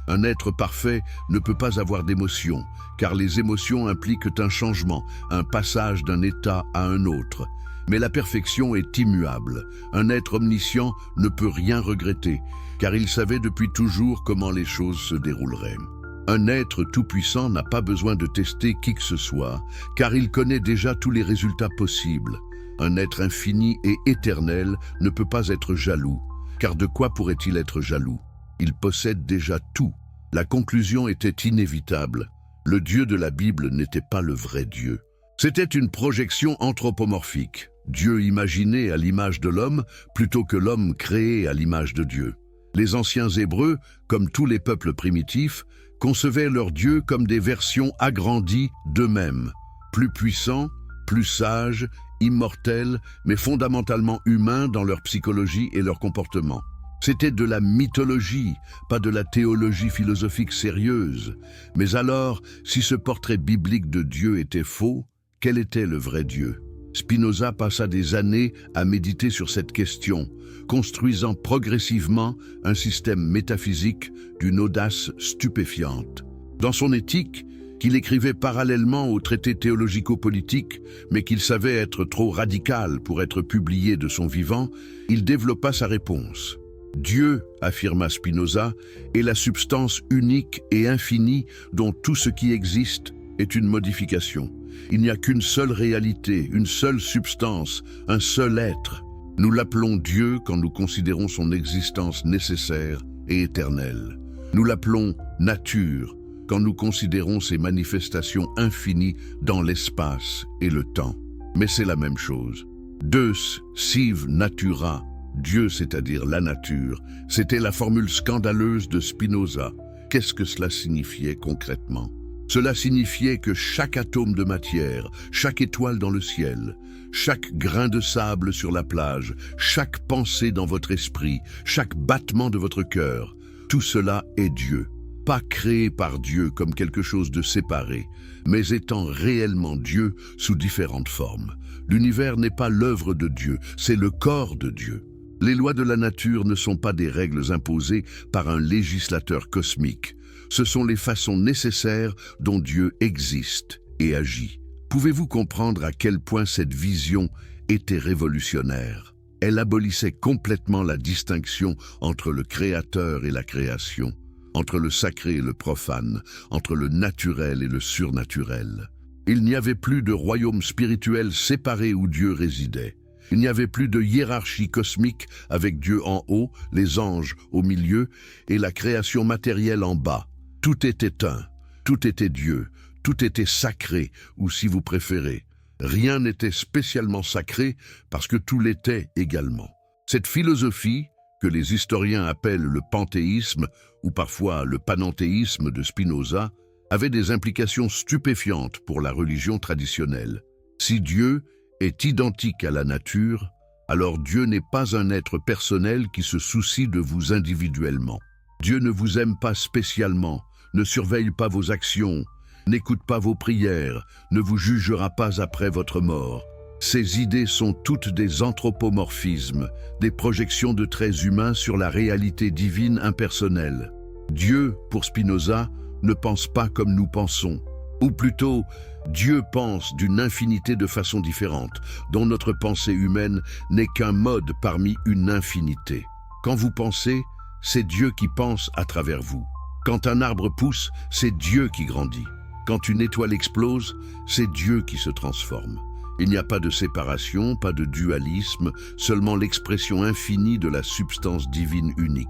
Un être parfait ne peut pas avoir d'émotions, car les émotions impliquent un changement, un passage d'un état à un autre. Mais la perfection est immuable. Un être omniscient ne peut rien regretter, car il savait depuis toujours comment les choses se dérouleraient. Un être tout-puissant n'a pas besoin de tester qui que ce soit, car il connaît déjà tous les résultats possibles. Un être infini et éternel ne peut pas être jaloux, car de quoi pourrait-il être jaloux? Il possède déjà tout. La conclusion était inévitable. Le Dieu de la Bible n'était pas le vrai Dieu. C'était une projection anthropomorphique. Dieu imaginé à l'image de l'homme plutôt que l'homme créé à l'image de Dieu. Les anciens Hébreux, comme tous les peuples primitifs, concevaient leurs dieux comme des versions agrandies d'eux-mêmes, plus puissants, plus sages, immortels, mais fondamentalement humains dans leur psychologie et leur comportement. C'était de la mythologie, pas de la théologie philosophique sérieuse. Mais alors, si ce portrait biblique de Dieu était faux, quel était le vrai Dieu? Spinoza passa des années à méditer sur cette question, construisant progressivement un système métaphysique d'une audace stupéfiante. Dans son éthique, qu'il écrivait parallèlement aux traités théologico-politiques, mais qu'il savait être trop radical pour être publié de son vivant, il développa sa réponse. Dieu, affirma Spinoza, est la substance unique et infinie dont tout ce qui existe est une modification. Il n'y a qu'une seule réalité, une seule substance, un seul être. Nous l'appelons Dieu quand nous considérons son existence nécessaire et éternelle. Nous l'appelons nature quand nous considérons ses manifestations infinies dans l'espace et le temps. Mais c'est la même chose. Deus sive natura, Dieu, c'est-à-dire la nature, c'était la formule scandaleuse de Spinoza. Qu'est-ce que cela signifiait concrètement? Cela signifiait que chaque atome de matière, chaque étoile dans le ciel, chaque grain de sable sur la plage, chaque pensée dans votre esprit, chaque battement de votre cœur, tout cela est Dieu. Pas créé par Dieu comme quelque chose de séparé, mais étant réellement Dieu sous différentes formes. L'univers n'est pas l'œuvre de Dieu, c'est le corps de Dieu. Les lois de la nature ne sont pas des règles imposées par un législateur cosmique. Ce sont les façons nécessaires dont Dieu existe et agit. Pouvez-vous comprendre à quel point cette vision était révolutionnaire? Elle abolissait complètement la distinction entre le créateur et la création, entre le sacré et le profane, entre le naturel et le surnaturel. Il n'y avait plus de royaume spirituel séparé où Dieu résidait. Il n'y avait plus de hiérarchie cosmique avec Dieu en haut, les anges au milieu et la création matérielle en bas. Tout était un, tout était Dieu, tout était sacré, ou si vous préférez, rien n'était spécialement sacré parce que tout l'était également. Cette philosophie, que les historiens appellent le panthéisme ou parfois le panenthéisme de Spinoza, avait des implications stupéfiantes pour la religion traditionnelle. Si Dieu est identique à la nature, alors Dieu n'est pas un être personnel qui se soucie de vous individuellement. Dieu ne vous aime pas spécialement, ne surveille pas vos actions, n'écoute pas vos prières, ne vous jugera pas après votre mort. Ces idées sont toutes des anthropomorphismes, des projections de traits humains sur la réalité divine impersonnelle. Dieu, pour Spinoza, ne pense pas comme nous pensons. Ou plutôt, Dieu pense d'une infinité de façons différentes, dont notre pensée humaine n'est qu'un mode parmi une infinité. Quand vous pensez, c'est Dieu qui pense à travers vous. Quand un arbre pousse, c'est Dieu qui grandit. Quand une étoile explose, c'est Dieu qui se transforme. Il n'y a pas de séparation, pas de dualisme, seulement l'expression infinie de la substance divine unique.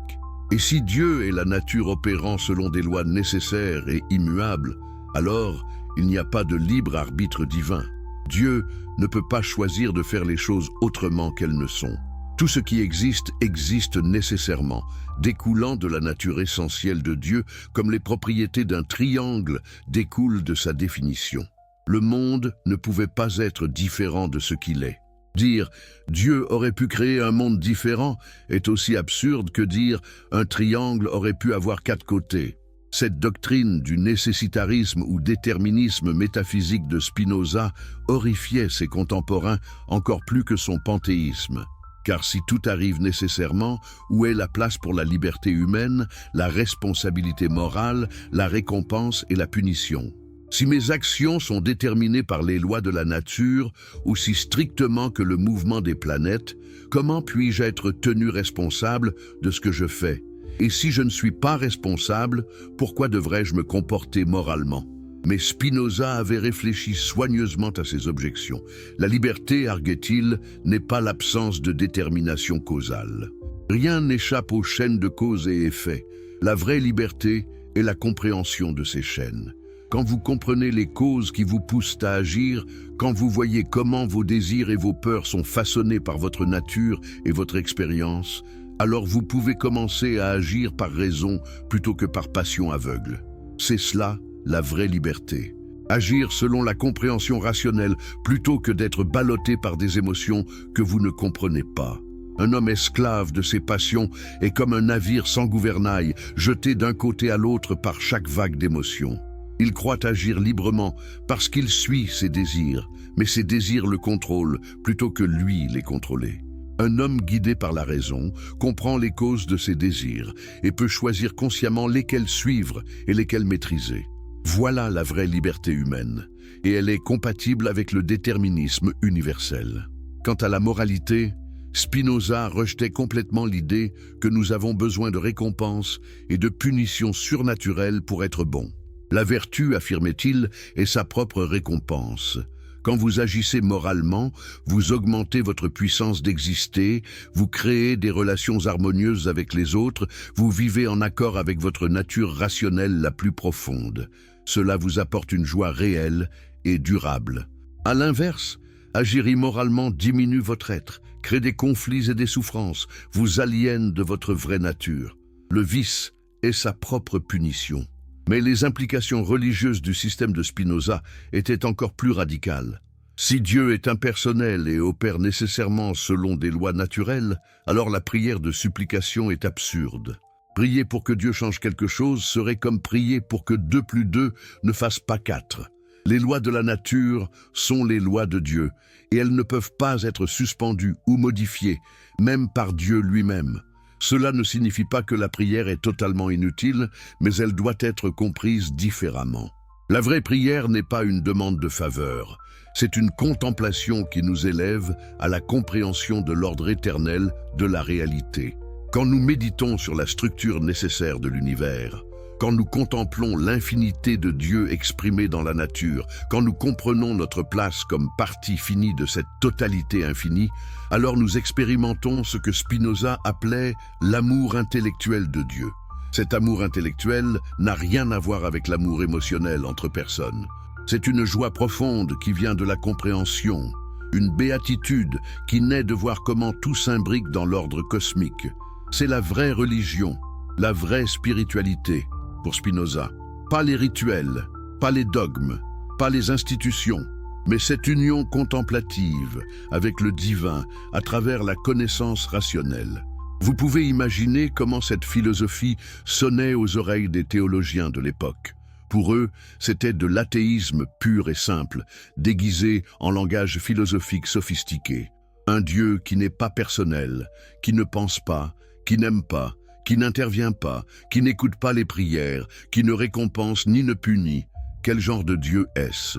Et si Dieu est la nature opérant selon des lois nécessaires et immuables, alors il n'y a pas de libre arbitre divin. Dieu ne peut pas choisir de faire les choses autrement qu'elles ne sont. Tout ce qui existe existe nécessairement, découlant de la nature essentielle de Dieu, comme les propriétés d'un triangle découlent de sa définition. Le monde ne pouvait pas être différent de ce qu'il est. Dire « Dieu aurait pu créer un monde différent » est aussi absurde que dire « un triangle aurait pu avoir 4 côtés ». Cette doctrine du nécessitarisme ou déterminisme métaphysique de Spinoza horrifiait ses contemporains encore plus que son panthéisme. Car si tout arrive nécessairement, où est la place pour la liberté humaine, la responsabilité morale, la récompense et la punition ? Si mes actions sont déterminées par les lois de la nature, aussi strictement que le mouvement des planètes, comment puis-je être tenu responsable de ce que je fais ? Et si je ne suis pas responsable, pourquoi devrais-je me comporter moralement ? Mais Spinoza avait réfléchi soigneusement à ces objections. La liberté, arguait-il, n'est pas l'absence de détermination causale. Rien n'échappe aux chaînes de cause et effet. La vraie liberté est la compréhension de ces chaînes. Quand vous comprenez les causes qui vous poussent à agir, quand vous voyez comment vos désirs et vos peurs sont façonnés par votre nature et votre expérience, alors vous pouvez commencer à agir par raison plutôt que par passion aveugle. C'est cela, la vraie liberté. Agir selon la compréhension rationnelle plutôt que d'être ballotté par des émotions que vous ne comprenez pas. Un homme esclave de ses passions est comme un navire sans gouvernail, jeté d'un côté à l'autre par chaque vague d'émotions. Il croit agir librement parce qu'il suit ses désirs, mais ses désirs le contrôlent plutôt que lui les contrôler. Un homme guidé par la raison comprend les causes de ses désirs et peut choisir consciemment lesquels suivre et lesquels maîtriser. Voilà la vraie liberté humaine, et elle est compatible avec le déterminisme universel. Quant à la moralité, Spinoza rejetait complètement l'idée que nous avons besoin de récompenses et de punitions surnaturelles pour être bons. La vertu, affirmait-il, est sa propre récompense. Quand vous agissez moralement, vous augmentez votre puissance d'exister, vous créez des relations harmonieuses avec les autres, vous vivez en accord avec votre nature rationnelle la plus profonde. Cela vous apporte une joie réelle et durable. À l'inverse, agir immoralement diminue votre être, crée des conflits et des souffrances, vous aliène de votre vraie nature. Le vice est sa propre punition. Mais les implications religieuses du système de Spinoza étaient encore plus radicales. Si Dieu est impersonnel et opère nécessairement selon des lois naturelles, alors la prière de supplication est absurde. Prier pour que Dieu change quelque chose serait comme prier pour que 2 plus 2 ne fassent pas 4. Les lois de la nature sont les lois de Dieu, et elles ne peuvent pas être suspendues ou modifiées, même par Dieu lui-même. Cela ne signifie pas que la prière est totalement inutile, mais elle doit être comprise différemment. La vraie prière n'est pas une demande de faveur, c'est une contemplation qui nous élève à la compréhension de l'ordre éternel de la réalité. Quand nous méditons sur la structure nécessaire de l'univers, quand nous contemplons l'infinité de Dieu exprimée dans la nature, quand nous comprenons notre place comme partie finie de cette totalité infinie, alors nous expérimentons ce que Spinoza appelait l'amour intellectuel de Dieu. Cet amour intellectuel n'a rien à voir avec l'amour émotionnel entre personnes. C'est une joie profonde qui vient de la compréhension, une béatitude qui naît de voir comment tout s'imbrique dans l'ordre cosmique. C'est la vraie religion, la vraie spiritualité. Pour Spinoza, pas les rituels, pas les dogmes, pas les institutions, mais cette union contemplative avec le divin à travers la connaissance rationnelle. Vous pouvez imaginer comment cette philosophie sonnait aux oreilles des théologiens de l'époque. Pour eux, c'était de l'athéisme pur et simple, déguisé en langage philosophique sophistiqué. Un Dieu qui n'est pas personnel, qui ne pense pas, qui n'aime pas, qui n'intervient pas, qui n'écoute pas les prières, qui ne récompense ni ne punit. Quel genre de Dieu est-ce?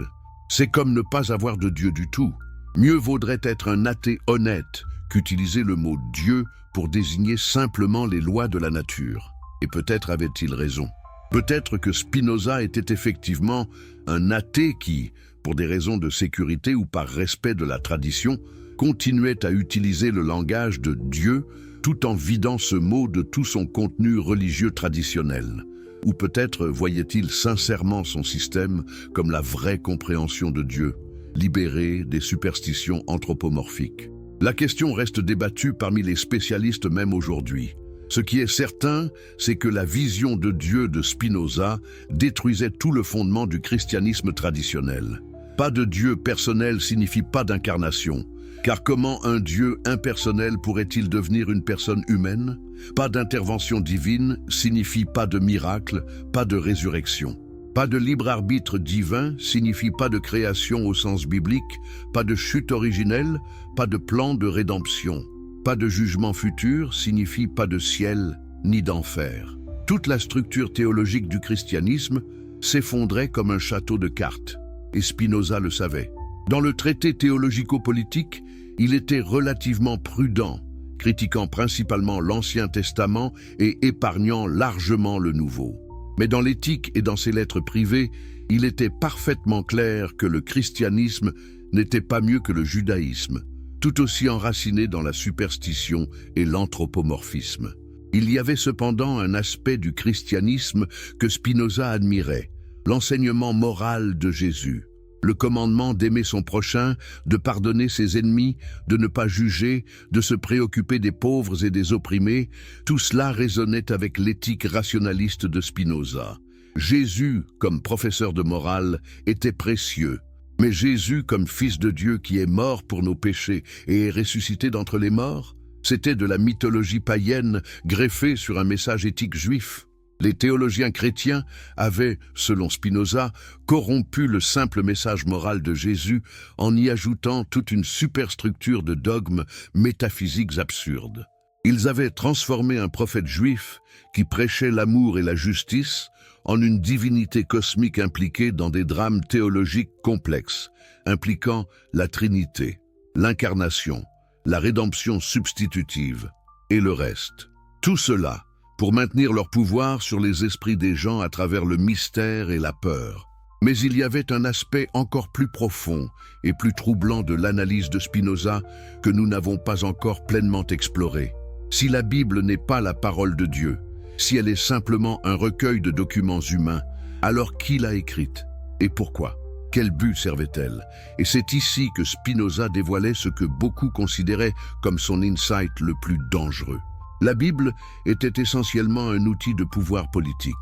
C'est comme ne pas avoir de Dieu du tout. Mieux vaudrait être un athée honnête qu'utiliser le mot Dieu pour désigner simplement les lois de la nature. Et peut-être avait-il raison. Peut-être que Spinoza était effectivement un athée qui, pour des raisons de sécurité ou par respect de la tradition, continuait à utiliser le langage de Dieu tout en vidant ce mot de tout son contenu religieux traditionnel. Ou peut-être voyait-il sincèrement son système comme la vraie compréhension de Dieu, libérée des superstitions anthropomorphiques. La question reste débattue parmi les spécialistes même aujourd'hui. Ce qui est certain, c'est que la vision de Dieu de Spinoza détruisait tout le fondement du christianisme traditionnel. Pas de Dieu personnel signifie pas d'incarnation. Car comment un Dieu impersonnel pourrait-il devenir une personne humaine? Pas d'intervention divine signifie pas de miracle, pas de résurrection. Pas de libre arbitre divin signifie pas de création au sens biblique, pas de chute originelle, pas de plan de rédemption. Pas de jugement futur signifie pas de ciel ni d'enfer. Toute la structure théologique du christianisme s'effondrait comme un château de cartes, et Spinoza le savait. Dans le traité théologico-politique, il était relativement prudent, critiquant principalement l'Ancien Testament et épargnant largement le Nouveau. Mais dans l'éthique et dans ses lettres privées, il était parfaitement clair que le christianisme n'était pas mieux que le judaïsme, tout aussi enraciné dans la superstition et l'anthropomorphisme. Il y avait cependant un aspect du christianisme que Spinoza admirait, l'enseignement moral de Jésus. Le commandement d'aimer son prochain, de pardonner ses ennemis, de ne pas juger, de se préoccuper des pauvres et des opprimés, tout cela résonnait avec l'éthique rationaliste de Spinoza. Jésus, comme professeur de morale, était précieux. Mais Jésus, comme Fils de Dieu qui est mort pour nos péchés et est ressuscité d'entre les morts, c'était de la mythologie païenne greffée sur un message éthique juif. Les théologiens chrétiens avaient, selon Spinoza, corrompu le simple message moral de Jésus en y ajoutant toute une superstructure de dogmes métaphysiques absurdes. Ils avaient transformé un prophète juif qui prêchait l'amour et la justice en une divinité cosmique impliquée dans des drames théologiques complexes, impliquant la Trinité, l'incarnation, la rédemption substitutive et le reste. Tout cela pour maintenir leur pouvoir sur les esprits des gens à travers le mystère et la peur. Mais il y avait un aspect encore plus profond et plus troublant de l'analyse de Spinoza que nous n'avons pas encore pleinement exploré. Si la Bible n'est pas la parole de Dieu, si elle est simplement un recueil de documents humains, alors qui l'a écrite? Et pourquoi? Quel but servait-elle? Et c'est ici que Spinoza dévoilait ce que beaucoup considéraient comme son insight le plus dangereux. La Bible était essentiellement un outil de pouvoir politique.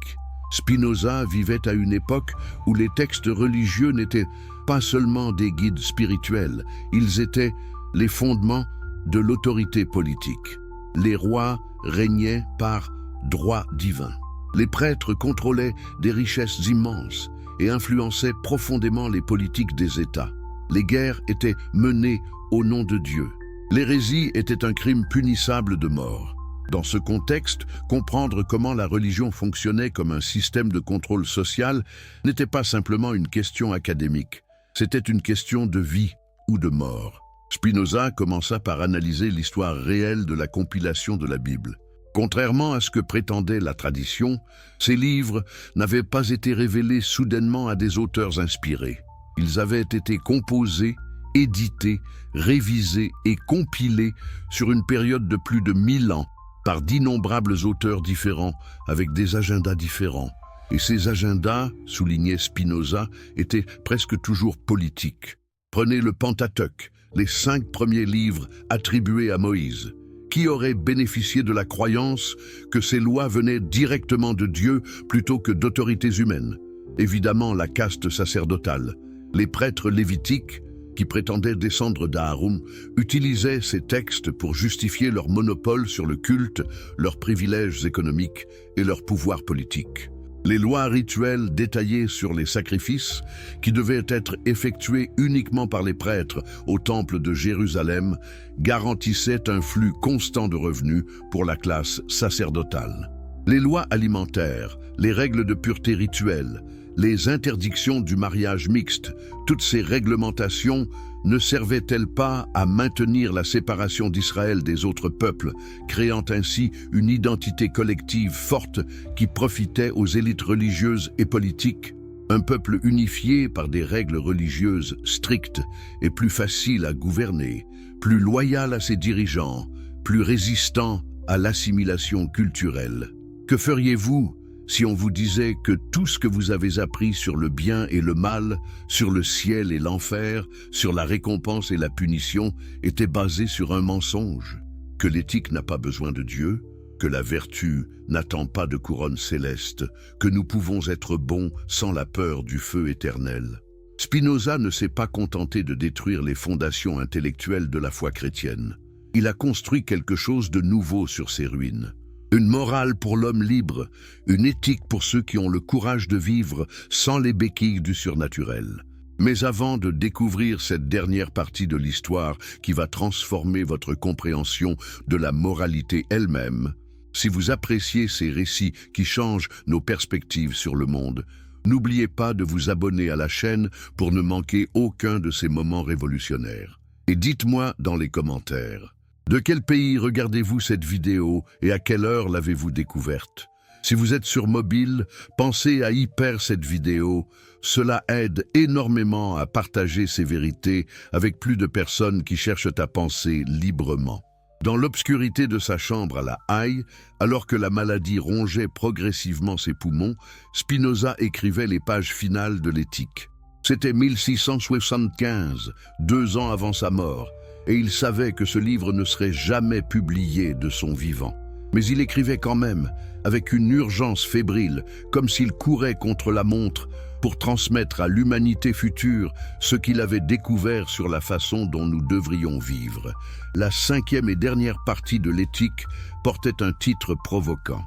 Spinoza vivait à une époque où les textes religieux n'étaient pas seulement des guides spirituels, ils étaient les fondements de l'autorité politique. Les rois régnaient par droit divin. Les prêtres contrôlaient des richesses immenses et influençaient profondément les politiques des États. Les guerres étaient menées au nom de Dieu. L'hérésie était un crime punissable de mort. Dans ce contexte, comprendre comment la religion fonctionnait comme un système de contrôle social n'était pas simplement une question académique, c'était une question de vie ou de mort. Spinoza commença par analyser l'histoire réelle de la compilation de la Bible. Contrairement à ce que prétendait la tradition, ces livres n'avaient pas été révélés soudainement à des auteurs inspirés. Ils avaient été composés, édités, révisés et compilés sur une période de plus de 1000 ans, par d'innombrables auteurs différents, avec des agendas différents. Et ces agendas, soulignait Spinoza, étaient presque toujours politiques. Prenez le Pentateuque, les 5 premiers livres attribués à Moïse. Qui aurait bénéficié de la croyance que ces lois venaient directement de Dieu plutôt que d'autorités humaines? Évidemment, la caste sacerdotale. Les prêtres lévitiques, qui prétendaient descendre d'Aaron, utilisaient ces textes pour justifier leur monopole sur le culte, leurs privilèges économiques et leur pouvoir politique. Les lois rituelles détaillées sur les sacrifices, qui devaient être effectués uniquement par les prêtres au temple de Jérusalem, garantissaient un flux constant de revenus pour la classe sacerdotale. Les lois alimentaires, les règles de pureté rituelle, les interdictions du mariage mixte, toutes ces réglementations ne servaient-elles pas à maintenir la séparation d'Israël des autres peuples, créant ainsi une identité collective forte qui profitait aux élites religieuses et politiques? Un peuple unifié par des règles religieuses strictes et plus facile à gouverner, plus loyal à ses dirigeants, plus résistant à l'assimilation culturelle. Que feriez-vous si on vous disait que tout ce que vous avez appris sur le bien et le mal, sur le ciel et l'enfer, sur la récompense et la punition, était basé sur un mensonge? Que l'éthique n'a pas besoin de Dieu, que la vertu n'attend pas de couronne céleste, que nous pouvons être bons sans la peur du feu éternel? Spinoza ne s'est pas contenté de détruire les fondations intellectuelles de la foi chrétienne. Il a construit quelque chose de nouveau sur ces ruines. Une morale pour l'homme libre, une éthique pour ceux qui ont le courage de vivre sans les béquilles du surnaturel. Mais avant de découvrir cette dernière partie de l'histoire qui va transformer votre compréhension de la moralité elle-même, si vous appréciez ces récits qui changent nos perspectives sur le monde, n'oubliez pas de vous abonner à la chaîne pour ne manquer aucun de ces moments révolutionnaires. Et dites-moi dans les commentaires, de quel pays regardez-vous cette vidéo et à quelle heure l'avez-vous découverte? Si vous êtes sur mobile, pensez à hyper cette vidéo. Cela aide énormément à partager ces vérités avec plus de personnes qui cherchent à penser librement. Dans l'obscurité de sa chambre à La Haye, alors que la maladie rongeait progressivement ses poumons, Spinoza écrivait les pages finales de l'Éthique. C'était 1675, 2 ans avant sa mort, et il savait que ce livre ne serait jamais publié de son vivant. Mais il écrivait quand même, avec une urgence fébrile, comme s'il courait contre la montre, pour transmettre à l'humanité future ce qu'il avait découvert sur la façon dont nous devrions vivre. La 5e et dernière partie de l'Éthique portait un titre provoquant.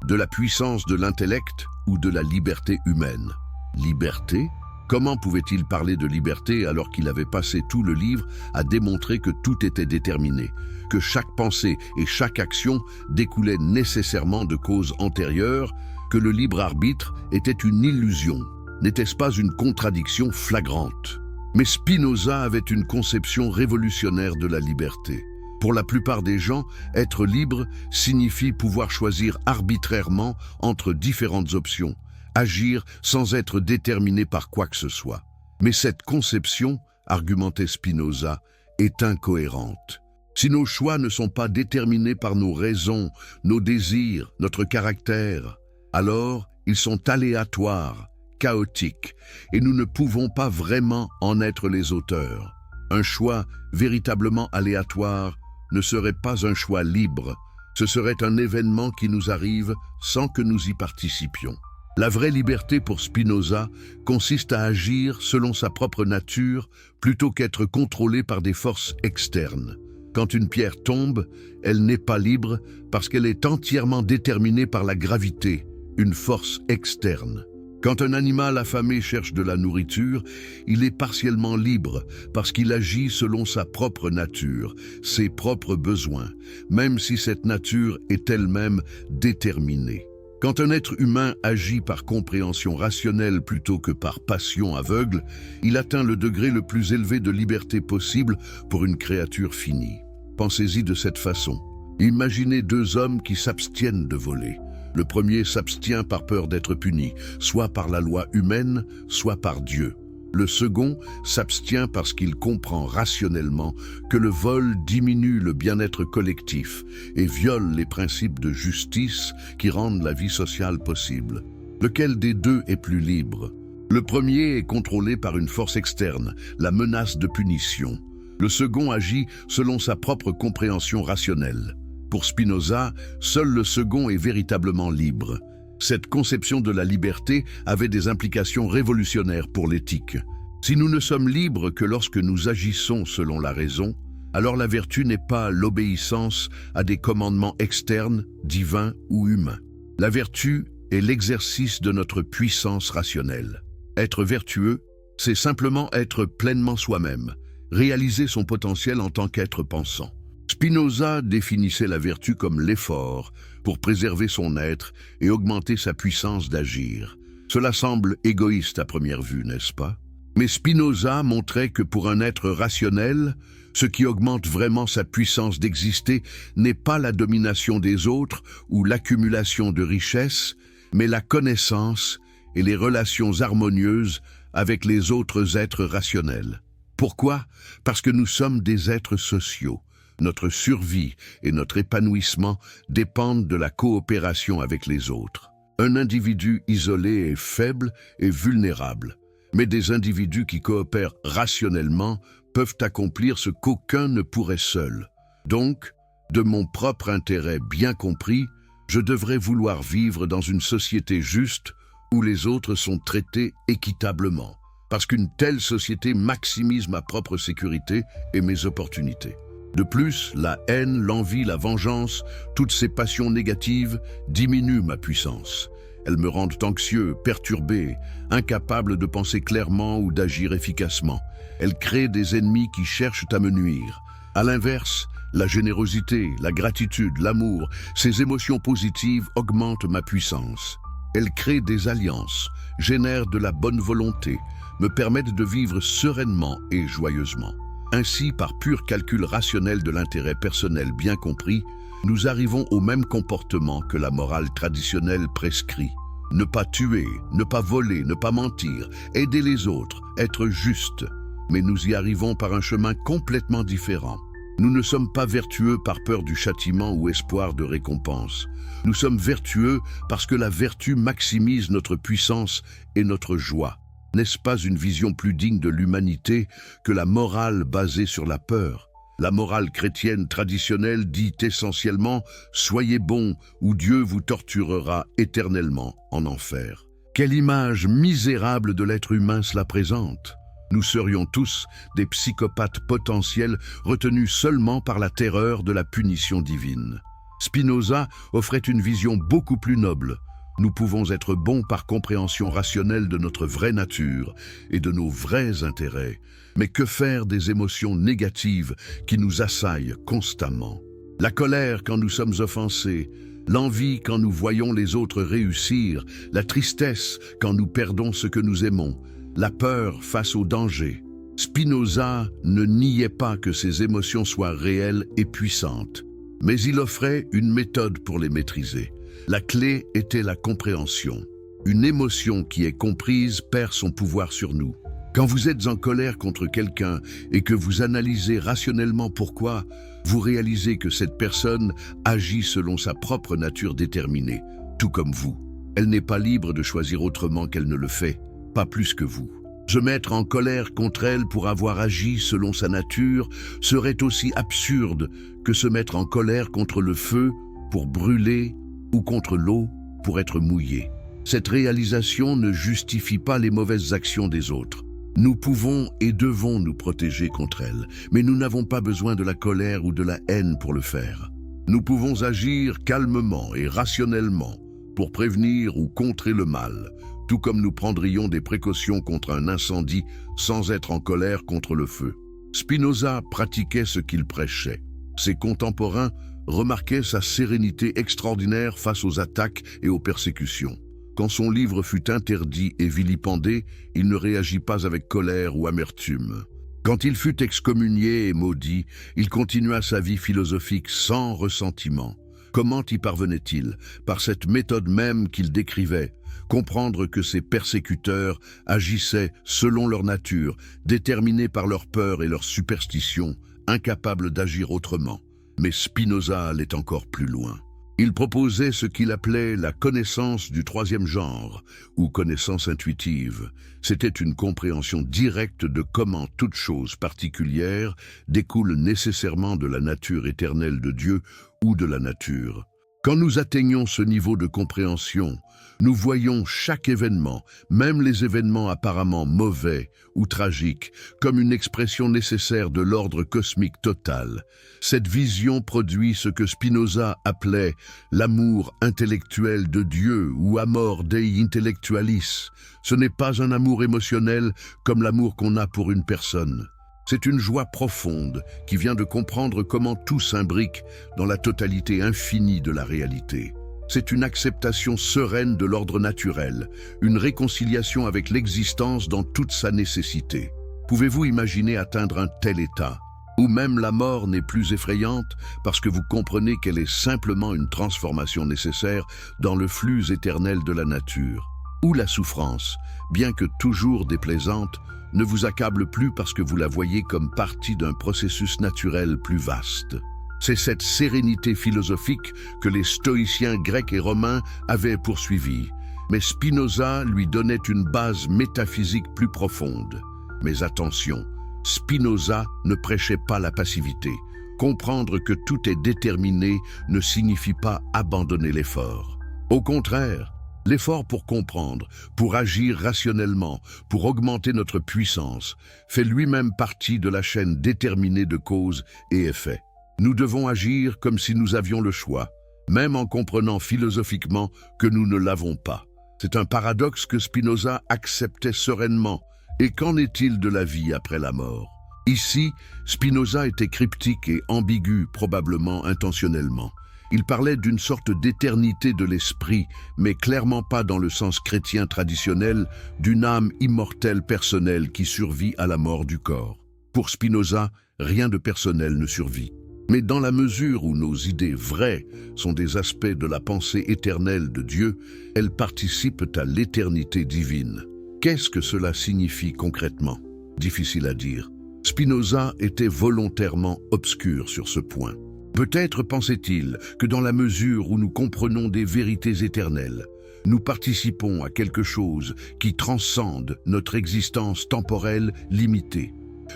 De la puissance de l'intellect ou de la liberté humaine? Liberté? Comment pouvait-il parler de liberté alors qu'il avait passé tout le livre à démontrer que tout était déterminé, que chaque pensée et chaque action découlaient nécessairement de causes antérieures, que le libre arbitre était une illusion? N'était-ce pas une contradiction flagrante? Mais Spinoza avait une conception révolutionnaire de la liberté. Pour la plupart des gens, être libre signifie pouvoir choisir arbitrairement entre différentes options, agir sans être déterminé par quoi que ce soit. Mais cette conception, argumentait Spinoza, est incohérente. Si nos choix ne sont pas déterminés par nos raisons, nos désirs, notre caractère, alors ils sont aléatoires, chaotiques, et nous ne pouvons pas vraiment en être les auteurs. Un choix véritablement aléatoire ne serait pas un choix libre, ce serait un événement qui nous arrive sans que nous y participions. La vraie liberté pour Spinoza consiste à agir selon sa propre nature plutôt qu'être contrôlé par des forces externes. Quand une pierre tombe, elle n'est pas libre parce qu'elle est entièrement déterminée par la gravité, une force externe. Quand un animal affamé cherche de la nourriture, il est partiellement libre parce qu'il agit selon sa propre nature, ses propres besoins, même si cette nature est elle-même déterminée. Quand un être humain agit par compréhension rationnelle plutôt que par passion aveugle, il atteint le degré le plus élevé de liberté possible pour une créature finie. Pensez-y de cette façon. Imaginez 2 hommes qui s'abstiennent de voler. Le premier s'abstient par peur d'être puni, soit par la loi humaine, soit par Dieu. Le second s'abstient parce qu'il comprend rationnellement que le vol diminue le bien-être collectif et viole les principes de justice qui rendent la vie sociale possible. Lequel des deux est plus libre? Le premier est contrôlé par une force externe, la menace de punition. Le second agit selon sa propre compréhension rationnelle. Pour Spinoza, seul le second est véritablement libre. Cette conception de la liberté avait des implications révolutionnaires pour l'éthique. Si nous ne sommes libres que lorsque nous agissons selon la raison, alors la vertu n'est pas l'obéissance à des commandements externes, divins ou humains. La vertu est l'exercice de notre puissance rationnelle. Être vertueux, c'est simplement être pleinement soi-même, réaliser son potentiel en tant qu'être pensant. Spinoza définissait la vertu comme l'effort pour préserver son être et augmenter sa puissance d'agir. Cela semble égoïste à première vue, n'est-ce pas? Mais Spinoza montrait que pour un être rationnel, ce qui augmente vraiment sa puissance d'exister n'est pas la domination des autres ou l'accumulation de richesses, mais la connaissance et les relations harmonieuses avec les autres êtres rationnels. Pourquoi? Parce que nous sommes des êtres sociaux. Notre survie et notre épanouissement dépendent de la coopération avec les autres. Un individu isolé est faible et vulnérable, mais des individus qui coopèrent rationnellement peuvent accomplir ce qu'aucun ne pourrait seul. Donc, de mon propre intérêt bien compris, je devrais vouloir vivre dans une société juste où les autres sont traités équitablement. parce qu'une telle société maximise ma propre sécurité et mes opportunités. De plus, la haine, l'envie, la vengeance, toutes ces passions négatives diminuent ma puissance. Elles me rendent anxieux, perturbé, incapable de penser clairement ou d'agir efficacement. Elles créent des ennemis qui cherchent à me nuire. À l'inverse, la générosité, la gratitude, l'amour, ces émotions positives augmentent ma puissance. Elles créent des alliances, génèrent de la bonne volonté, me permettent de vivre sereinement et joyeusement. Ainsi, par pur calcul rationnel de l'intérêt personnel bien compris, nous arrivons au même comportement que la morale traditionnelle prescrit. Ne pas tuer, ne pas voler, ne pas mentir, aider les autres, être juste. Mais nous y arrivons par un chemin complètement différent. Nous ne sommes pas vertueux par peur du châtiment ou espoir de récompense. Nous sommes vertueux parce que la vertu maximise notre puissance et notre joie. N'est-ce pas une vision plus digne de l'humanité que la morale basée sur la peur? La morale chrétienne traditionnelle dit essentiellement « Soyez bons ou Dieu vous torturera éternellement en enfer ». Quelle image misérable de l'être humain cela présente! Nous serions tous des psychopathes potentiels retenus seulement par la terreur de la punition divine. Spinoza offrait une vision beaucoup plus noble. Nous pouvons être bons par compréhension rationnelle de notre vraie nature et de nos vrais intérêts. Mais que faire des émotions négatives qui nous assaillent constamment? La colère quand nous sommes offensés, l'envie quand nous voyons les autres réussir, la tristesse quand nous perdons ce que nous aimons, la peur face au danger. Spinoza ne niait pas que ces émotions soient réelles et puissantes, mais il offrait une méthode pour les maîtriser. La clé était la compréhension. Une émotion qui est comprise perd son pouvoir sur nous. Quand vous êtes en colère contre quelqu'un et que vous analysez rationnellement pourquoi, vous réalisez que cette personne agit selon sa propre nature déterminée, tout comme vous. Elle n'est pas libre de choisir autrement qu'elle ne le fait, pas plus que vous. Se mettre en colère contre elle pour avoir agi selon sa nature serait aussi absurde que se mettre en colère contre le feu pour brûler ou contre l'eau pour être mouillé. Cette réalisation ne justifie pas les mauvaises actions des autres. Nous pouvons et devons nous protéger contre elles, mais nous n'avons pas besoin de la colère ou de la haine pour le faire. Nous pouvons agir calmement et rationnellement pour prévenir ou contrer le mal, tout comme nous prendrions des précautions contre un incendie sans être en colère contre le feu. Spinoza pratiquait ce qu'il prêchait. Ses contemporains remarquaient sa sérénité extraordinaire face aux attaques et aux persécutions. Quand son livre fut interdit et vilipendé, il ne réagit pas avec colère ou amertume. Quand il fut excommunié et maudit, il continua sa vie philosophique sans ressentiment. Comment y parvenait-il? Par cette méthode même qu'il décrivait, comprendre que ses persécuteurs agissaient selon leur nature, déterminés par leur peur et leur superstition, incapables d'agir autrement. Mais Spinoza allait encore plus loin. Il proposait ce qu'il appelait la connaissance du troisième genre, ou connaissance intuitive. C'était une compréhension directe de comment toute chose particulière découle nécessairement de la nature éternelle de Dieu ou de la nature. Quand nous atteignons ce niveau de compréhension, nous voyons chaque événement, même les événements apparemment mauvais ou tragiques, comme une expression nécessaire de l'ordre cosmique total. Cette vision produit ce que Spinoza appelait l'amour intellectuel de Dieu ou amor dei intellectualis. Ce n'est pas un amour émotionnel comme l'amour qu'on a pour une personne. C'est une joie profonde qui vient de comprendre comment tout s'imbrique dans la totalité infinie de la réalité. C'est une acceptation sereine de l'ordre naturel, une réconciliation avec l'existence dans toute sa nécessité. Pouvez-vous imaginer atteindre un tel état, où même la mort n'est plus effrayante parce que vous comprenez qu'elle est simplement une transformation nécessaire dans le flux éternel de la nature, où la souffrance, bien que toujours déplaisante, ne vous accable plus parce que vous la voyez comme partie d'un processus naturel plus vaste. C'est cette sérénité philosophique que les stoïciens grecs et romains avaient poursuivie, mais Spinoza lui donnait une base métaphysique plus profonde. Mais attention, Spinoza ne prêchait pas la passivité. Comprendre que tout est déterminé ne signifie pas abandonner l'effort. Au contraire, L'effort pour comprendre, pour agir rationnellement, pour augmenter notre puissance, fait lui-même partie de la chaîne déterminée de cause et effet. Nous devons agir comme si nous avions le choix, même en comprenant philosophiquement que nous ne l'avons pas. C'est un paradoxe que Spinoza acceptait sereinement. Et qu'en est-il de la vie après la mort? Ici, Spinoza était cryptique et ambigu, probablement intentionnellement. Il parlait d'une sorte d'éternité de l'esprit, mais clairement pas dans le sens chrétien traditionnel d'une âme immortelle personnelle qui survit à la mort du corps. Pour Spinoza, rien de personnel ne survit. Mais dans la mesure où nos idées vraies sont des aspects de la pensée éternelle de Dieu, elles participent à l'éternité divine. Qu'est-ce que cela signifie concrètement? Difficile à dire. Spinoza était volontairement obscur sur ce point. Peut-être pensait-il que dans la mesure où nous comprenons des vérités éternelles, nous participons à quelque chose qui transcende notre existence temporelle limitée.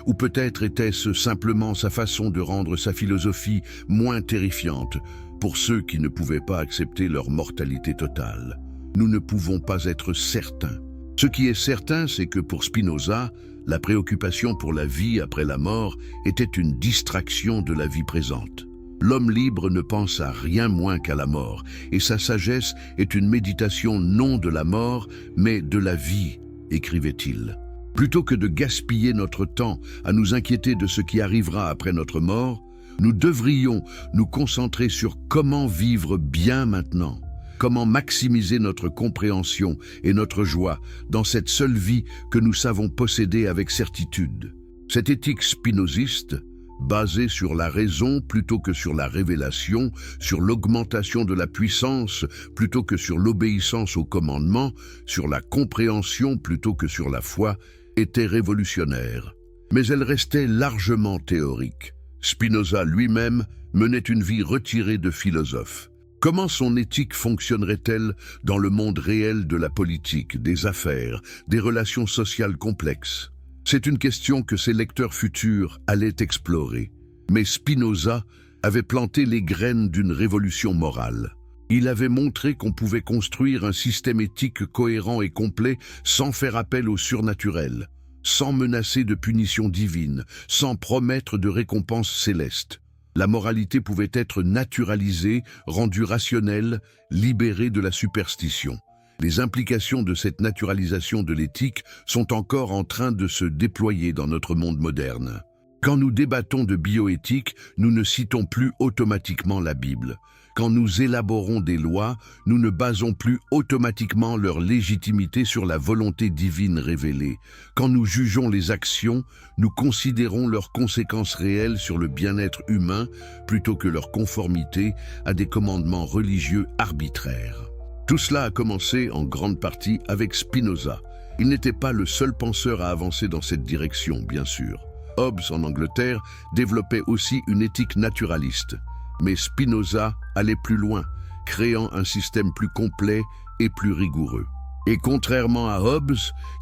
Ou peut-être était-ce simplement sa façon de rendre sa philosophie moins terrifiante pour ceux qui ne pouvaient pas accepter leur mortalité totale. Nous ne pouvons pas être certains. Ce qui est certain, c'est que pour Spinoza, la préoccupation pour la vie après la mort était une distraction de la vie présente. L'homme libre ne pense à rien moins qu'à la mort, et sa sagesse est une méditation non de la mort, mais de la vie, écrivait-il. Plutôt que de gaspiller notre temps à nous inquiéter de ce qui arrivera après notre mort, nous devrions nous concentrer sur comment vivre bien maintenant, comment maximiser notre compréhension et notre joie dans cette seule vie que nous savons posséder avec certitude. Cette éthique spinoziste, basée sur la raison plutôt que sur la révélation, sur l'augmentation de la puissance plutôt que sur l'obéissance au commandement, sur la compréhension plutôt que sur la foi, était révolutionnaire. Mais elle restait largement théorique. Spinoza lui-même menait une vie retirée de philosophe. Comment son éthique fonctionnerait-elle dans le monde réel de la politique, des affaires, des relations sociales complexes? C'est une question que ses lecteurs futurs allaient explorer. Mais Spinoza avait planté les graines d'une révolution morale. Il avait montré qu'on pouvait construire un système éthique cohérent et complet sans faire appel au surnaturel, sans menacer de punition divine, sans promettre de récompenses célestes. La moralité pouvait être naturalisée, rendue rationnelle, libérée de la superstition. Les implications de cette naturalisation de l'éthique sont encore en train de se déployer dans notre monde moderne. Quand nous débattons de bioéthique, nous ne citons plus automatiquement la Bible. Quand nous élaborons des lois, nous ne basons plus automatiquement leur légitimité sur la volonté divine révélée. Quand nous jugeons les actions, nous considérons leurs conséquences réelles sur le bien-être humain plutôt que leur conformité à des commandements religieux arbitraires. Tout cela a commencé en grande partie avec Spinoza. Il n'était pas le seul penseur à avancer dans cette direction, bien sûr. Hobbes, en Angleterre, développait aussi une éthique naturaliste. Mais Spinoza allait plus loin, créant un système plus complet et plus rigoureux. Et contrairement à Hobbes,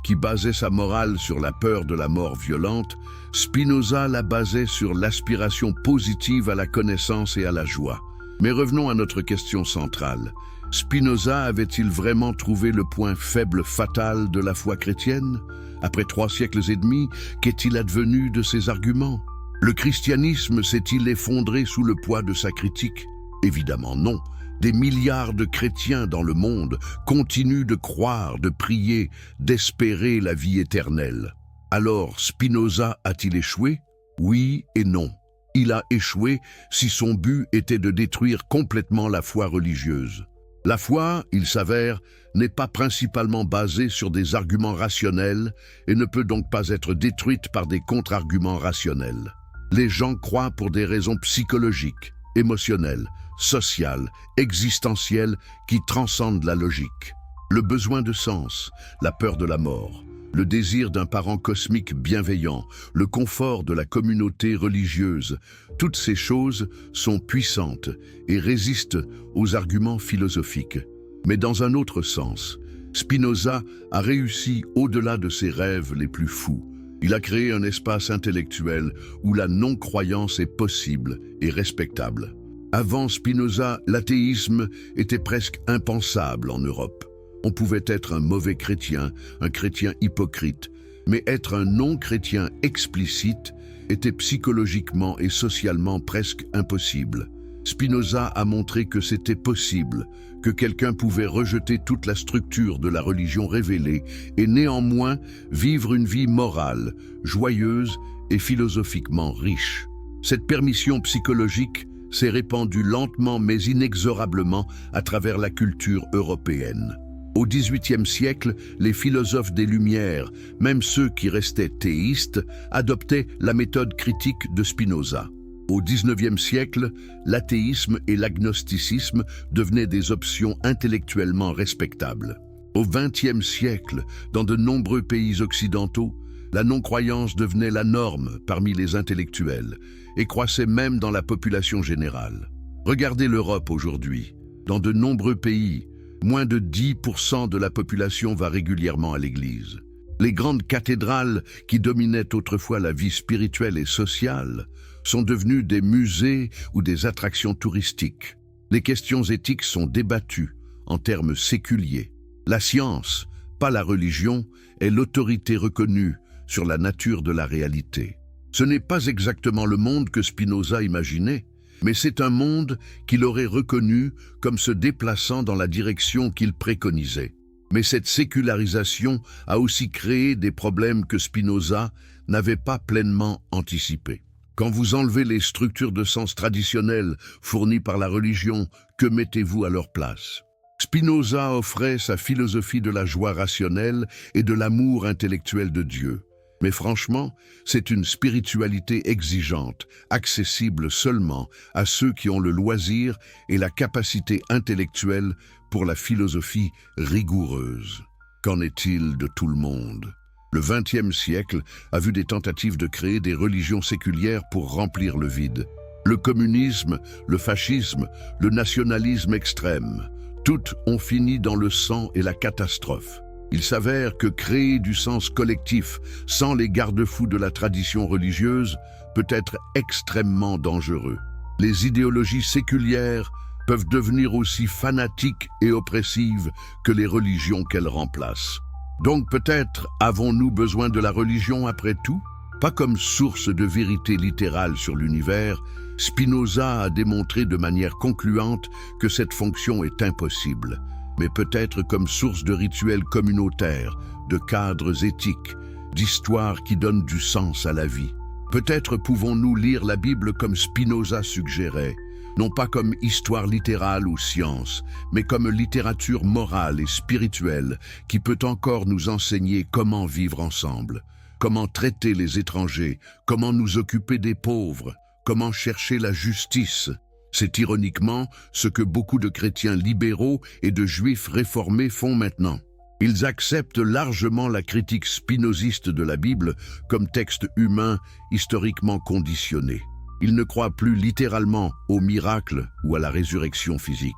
qui basait sa morale sur la peur de la mort violente, Spinoza la basait sur l'aspiration positive à la connaissance et à la joie. Mais revenons à notre question centrale. Spinoza avait-il vraiment trouvé le point faible fatal de la foi chrétienne? Après 3 siècles et demi, qu'est-il advenu de ses arguments? Le christianisme s'est-il effondré sous le poids de sa critique? Évidemment non. Des milliards de chrétiens dans le monde continuent de croire, de prier, d'espérer la vie éternelle. Alors Spinoza a-t-il échoué? Oui et non. Il a échoué si son but était de détruire complètement la foi religieuse. La foi, il s'avère, n'est pas principalement basée sur des arguments rationnels et ne peut donc pas être détruite par des contre-arguments rationnels. Les gens croient pour des raisons psychologiques, émotionnelles, sociales, existentielles qui transcendent la logique. Le besoin de sens, la peur de la mort, le désir d'un parent cosmique bienveillant, le confort de la communauté religieuse, toutes ces choses sont puissantes et résistent aux arguments philosophiques. Mais dans un autre sens, Spinoza a réussi au-delà de ses rêves les plus fous. Il a créé un espace intellectuel où la non-croyance est possible et respectable. Avant Spinoza, l'athéisme était presque impensable en Europe. On pouvait être un mauvais chrétien, un chrétien hypocrite, mais être un non-chrétien explicite était psychologiquement et socialement presque impossible. Spinoza a montré que c'était possible, que quelqu'un pouvait rejeter toute la structure de la religion révélée et néanmoins vivre une vie morale, joyeuse et philosophiquement riche. Cette permission psychologique s'est répandue lentement mais inexorablement à travers la culture européenne. Au XVIIIe siècle, les philosophes des Lumières, même ceux qui restaient théistes, adoptaient la méthode critique de Spinoza. Au XIXe siècle, l'athéisme et l'agnosticisme devenaient des options intellectuellement respectables. Au XXe siècle, dans de nombreux pays occidentaux, la non-croyance devenait la norme parmi les intellectuels et croissait même dans la population générale. Regardez l'Europe aujourd'hui. Dans de nombreux pays, moins de 10% de la population va régulièrement à l'église. Les grandes cathédrales qui dominaient autrefois la vie spirituelle et sociale sont devenues des musées ou des attractions touristiques. Les questions éthiques sont débattues en termes séculiers. La science, pas la religion, est l'autorité reconnue sur la nature de la réalité. Ce n'est pas exactement le monde que Spinoza imaginait, mais c'est un monde qu'il aurait reconnu comme se déplaçant dans la direction qu'il préconisait. Mais cette sécularisation a aussi créé des problèmes que Spinoza n'avait pas pleinement anticipés. Quand vous enlevez les structures de sens traditionnelles fournies par la religion, que mettez-vous à leur place? Spinoza offrait sa philosophie de la joie rationnelle et de l'amour intellectuel de Dieu. Mais franchement, c'est une spiritualité exigeante, accessible seulement à ceux qui ont le loisir et la capacité intellectuelle pour la philosophie rigoureuse. Qu'en est-il de tout le monde? Le XXe siècle a vu des tentatives de créer des religions séculières pour remplir le vide. Le communisme, le fascisme, le nationalisme extrême, toutes ont fini dans le sang et la catastrophe. Il s'avère que créer du sens collectif sans les garde-fous de la tradition religieuse peut être extrêmement dangereux. Les idéologies séculières peuvent devenir aussi fanatiques et oppressives que les religions qu'elles remplacent. Donc peut-être avons-nous besoin de la religion après tout? Pas comme source de vérité littérale sur l'univers, Spinoza a démontré de manière concluante que cette fonction est impossible, mais peut-être comme source de rituels communautaires, de cadres éthiques, d'histoires qui donnent du sens à la vie. Peut-être pouvons-nous lire la Bible comme Spinoza suggérait, non pas comme histoire littérale ou science, mais comme littérature morale et spirituelle qui peut encore nous enseigner comment vivre ensemble, comment traiter les étrangers, comment nous occuper des pauvres, comment chercher la justice. C'est ironiquement ce que beaucoup de chrétiens libéraux et de juifs réformés font maintenant. Ils acceptent largement la critique spinoziste de la Bible comme texte humain historiquement conditionné. Ils ne croient plus littéralement au miracle ou à la résurrection physique.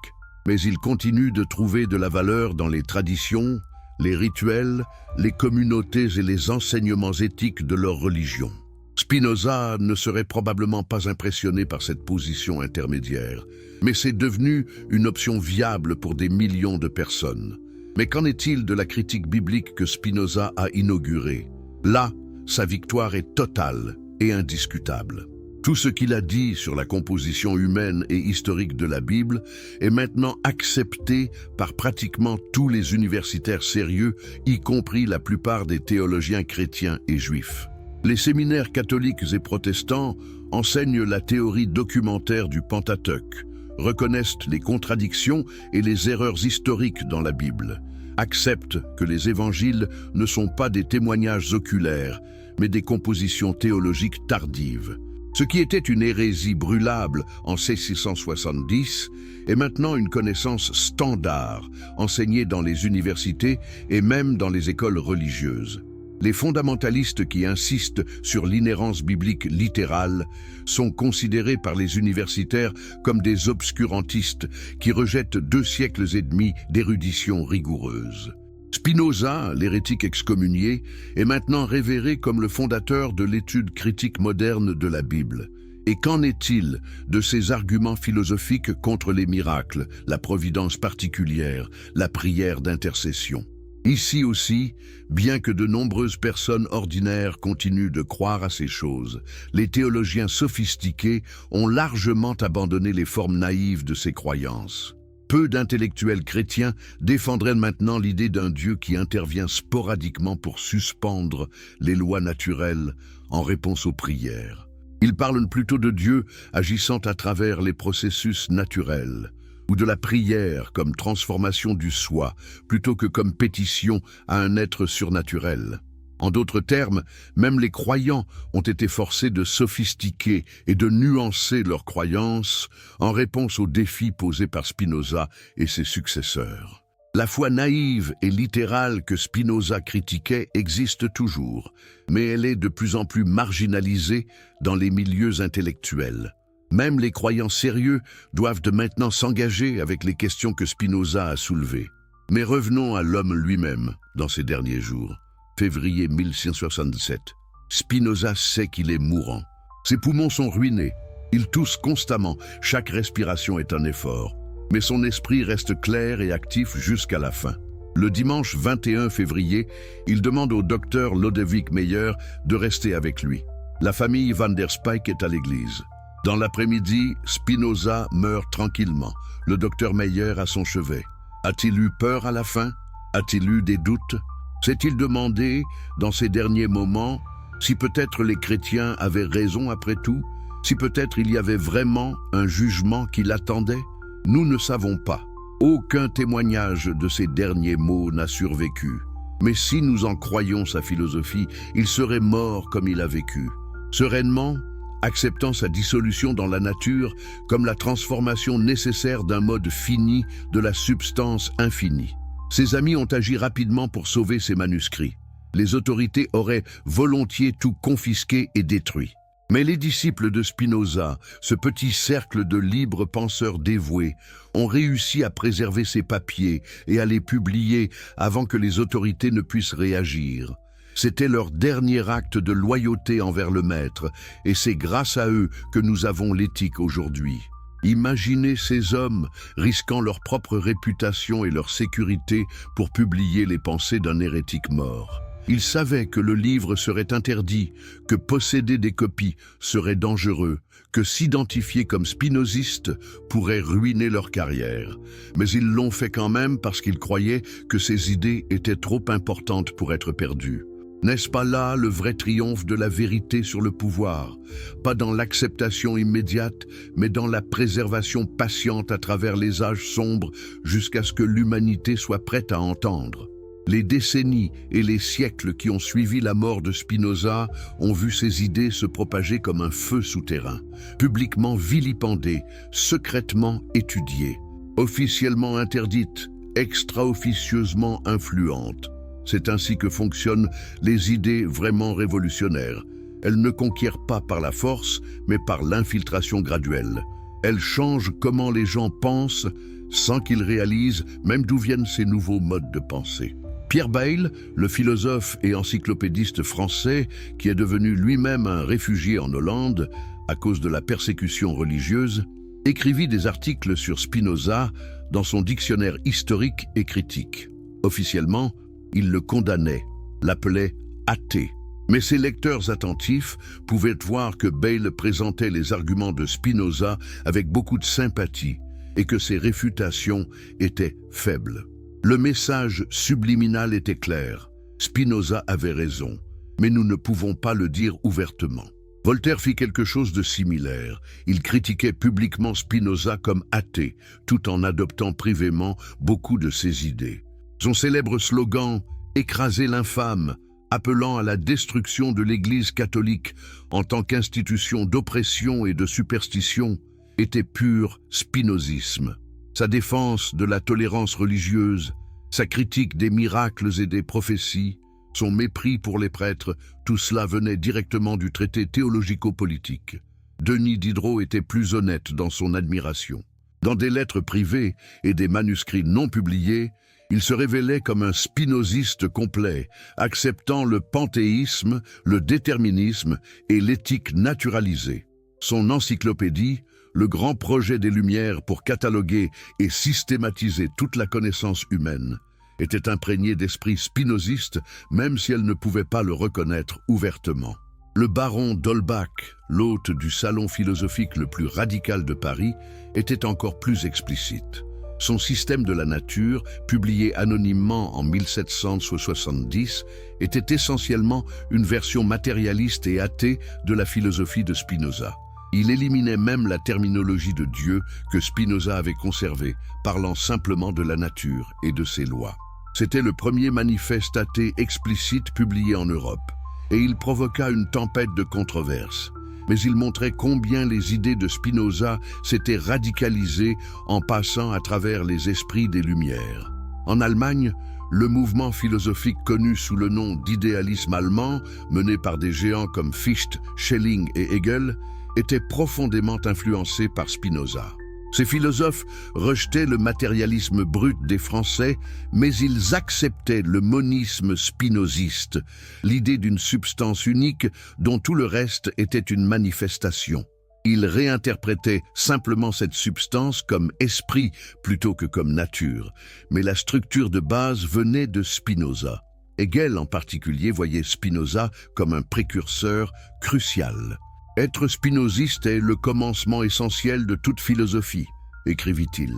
Mais ils continuent de trouver de la valeur dans les traditions, les rituels, les communautés et les enseignements éthiques de leur religion. Spinoza ne serait probablement pas impressionné par cette position intermédiaire, mais c'est devenu une option viable pour des millions de personnes. Mais qu'en est-il de la critique biblique que Spinoza a inaugurée? Là, sa victoire est totale et indiscutable. Tout ce qu'il a dit sur la composition humaine et historique de la Bible est maintenant accepté par pratiquement tous les universitaires sérieux, y compris la plupart des théologiens chrétiens et juifs. Les séminaires catholiques et protestants enseignent la théorie documentaire du Pentateuque, reconnaissent les contradictions et les erreurs historiques dans la Bible, acceptent que les évangiles ne sont pas des témoignages oculaires, mais des compositions théologiques tardives. Ce qui était une hérésie brûlable en 1670 est maintenant une connaissance standard, enseignée dans les universités et même dans les écoles religieuses. Les fondamentalistes qui insistent sur l'inhérence biblique littérale sont considérés par les universitaires comme des obscurantistes qui rejettent 2 siècles et demi d'érudition rigoureuse. Spinoza, l'hérétique excommunié, est maintenant révéré comme le fondateur de l'étude critique moderne de la Bible. Et qu'en est-il de ces arguments philosophiques contre les miracles, la providence particulière, la prière d'intercession? Ici aussi, bien que de nombreuses personnes ordinaires continuent de croire à ces choses, les théologiens sophistiqués ont largement abandonné les formes naïves de ces croyances. Peu d'intellectuels chrétiens défendraient maintenant l'idée d'un Dieu qui intervient sporadiquement pour suspendre les lois naturelles en réponse aux prières. Ils parlent plutôt de Dieu agissant à travers les processus naturels, ou de la prière comme transformation du soi, plutôt que comme pétition à un être surnaturel. En d'autres termes, même les croyants ont été forcés de sophistiquer et de nuancer leurs croyances en réponse aux défis posés par Spinoza et ses successeurs. La foi naïve et littérale que Spinoza critiquait existe toujours, mais elle est de plus en plus marginalisée dans les milieux intellectuels. Même les croyants sérieux doivent de maintenant s'engager avec les questions que Spinoza a soulevées. Mais revenons à l'homme lui-même dans ces derniers jours. Février 1667. Spinoza sait qu'il est mourant. Ses poumons sont ruinés. Il tousse constamment. Chaque respiration est un effort. Mais son esprit reste clair et actif jusqu'à la fin. Le dimanche 21 février, il demande au docteur Lodewijk Meyer de rester avec lui. La famille Van der Speyck est à l'église. Dans l'après-midi, Spinoza meurt tranquillement. Le docteur Meyer à son chevet. A-t-il eu peur à la fin? A-t-il eu des doutes? S'est-il demandé, dans ces derniers moments, si peut-être les chrétiens avaient raison après tout? Si peut-être il y avait vraiment un jugement qui l'attendait? Nous ne savons pas. Aucun témoignage de ces derniers mots n'a survécu. Mais si nous en croyons sa philosophie, il serait mort comme il a vécu. Sereinement, acceptant sa dissolution dans la nature comme la transformation nécessaire d'un mode fini de la substance infinie. Ses amis ont agi rapidement pour sauver ses manuscrits. Les autorités auraient volontiers tout confisqué et détruit. Mais les disciples de Spinoza, ce petit cercle de libres penseurs dévoués, ont réussi à préserver ces papiers et à les publier avant que les autorités ne puissent réagir. C'était leur dernier acte de loyauté envers le Maître, et c'est grâce à eux que nous avons l'éthique aujourd'hui. Imaginez ces hommes risquant leur propre réputation et leur sécurité pour publier les pensées d'un hérétique mort. Ils savaient que le livre serait interdit, que posséder des copies serait dangereux, que s'identifier comme spinoziste pourrait ruiner leur carrière. Mais ils l'ont fait quand même parce qu'ils croyaient que ces idées étaient trop importantes pour être perdues. N'est-ce pas là le vrai triomphe de la vérité sur le pouvoir? Pas dans l'acceptation immédiate, mais dans la préservation patiente à travers les âges sombres jusqu'à ce que l'humanité soit prête à entendre. Les décennies et les siècles qui ont suivi la mort de Spinoza ont vu ces idées se propager comme un feu souterrain, publiquement vilipendées, secrètement étudiées, officiellement interdites, extra-officieusement influentes. C'est ainsi que fonctionnent les idées vraiment révolutionnaires. Elles ne conquièrent pas par la force, mais par l'infiltration graduelle. Elles changent comment les gens pensent, sans qu'ils réalisent même d'où viennent ces nouveaux modes de pensée. Pierre Bayle, le philosophe et encyclopédiste français, qui est devenu lui-même un réfugié en Hollande à cause de la persécution religieuse, écrivit des articles sur Spinoza dans son dictionnaire historique et critique. Officiellement, il le condamnait, l'appelait athée. Mais ses lecteurs attentifs pouvaient voir que Bayle présentait les arguments de Spinoza avec beaucoup de sympathie et que ses réfutations étaient faibles. Le message subliminal était clair. Spinoza avait raison, mais nous ne pouvons pas le dire ouvertement. Voltaire fit quelque chose de similaire. Il critiquait publiquement Spinoza comme athée, tout en adoptant privément beaucoup de ses idées. Son célèbre slogan « Écraser l'infâme », appelant à la destruction de l'Église catholique en tant qu'institution d'oppression et de superstition, était pur spinozisme. Sa défense de la tolérance religieuse, sa critique des miracles et des prophéties, son mépris pour les prêtres, tout cela venait directement du traité théologico-politique. Denis Diderot était plus honnête dans son admiration. Dans des lettres privées et des manuscrits non publiés, il se révélait comme un spinoziste complet, acceptant le panthéisme, le déterminisme et l'éthique naturalisée. Son encyclopédie, le grand projet des Lumières pour cataloguer et systématiser toute la connaissance humaine, était imprégnée d'esprit spinoziste, même si elle ne pouvait pas le reconnaître ouvertement. Le baron d'Holbach, l'hôte du salon philosophique le plus radical de Paris, était encore plus explicite. Son système de la nature, publié anonymement en 1770, était essentiellement une version matérialiste et athée de la philosophie de Spinoza. Il éliminait même la terminologie de Dieu que Spinoza avait conservée, parlant simplement de la nature et de ses lois. C'était le premier manifeste athée explicite publié en Europe, et il provoqua une tempête de controverses. Mais il montrait combien les idées de Spinoza s'étaient radicalisées en passant à travers les esprits des Lumières. En Allemagne, le mouvement philosophique connu sous le nom d'idéalisme allemand, mené par des géants comme Fichte, Schelling et Hegel, était profondément influencé par Spinoza. Ces philosophes rejetaient le matérialisme brut des Français, mais ils acceptaient le monisme spinoziste, l'idée d'une substance unique dont tout le reste était une manifestation. Ils réinterprétaient simplement cette substance comme esprit plutôt que comme nature, mais la structure de base venait de Spinoza. Hegel en particulier voyait Spinoza comme un précurseur crucial. « Être spinoziste est le commencement essentiel de toute philosophie », écrivit-il.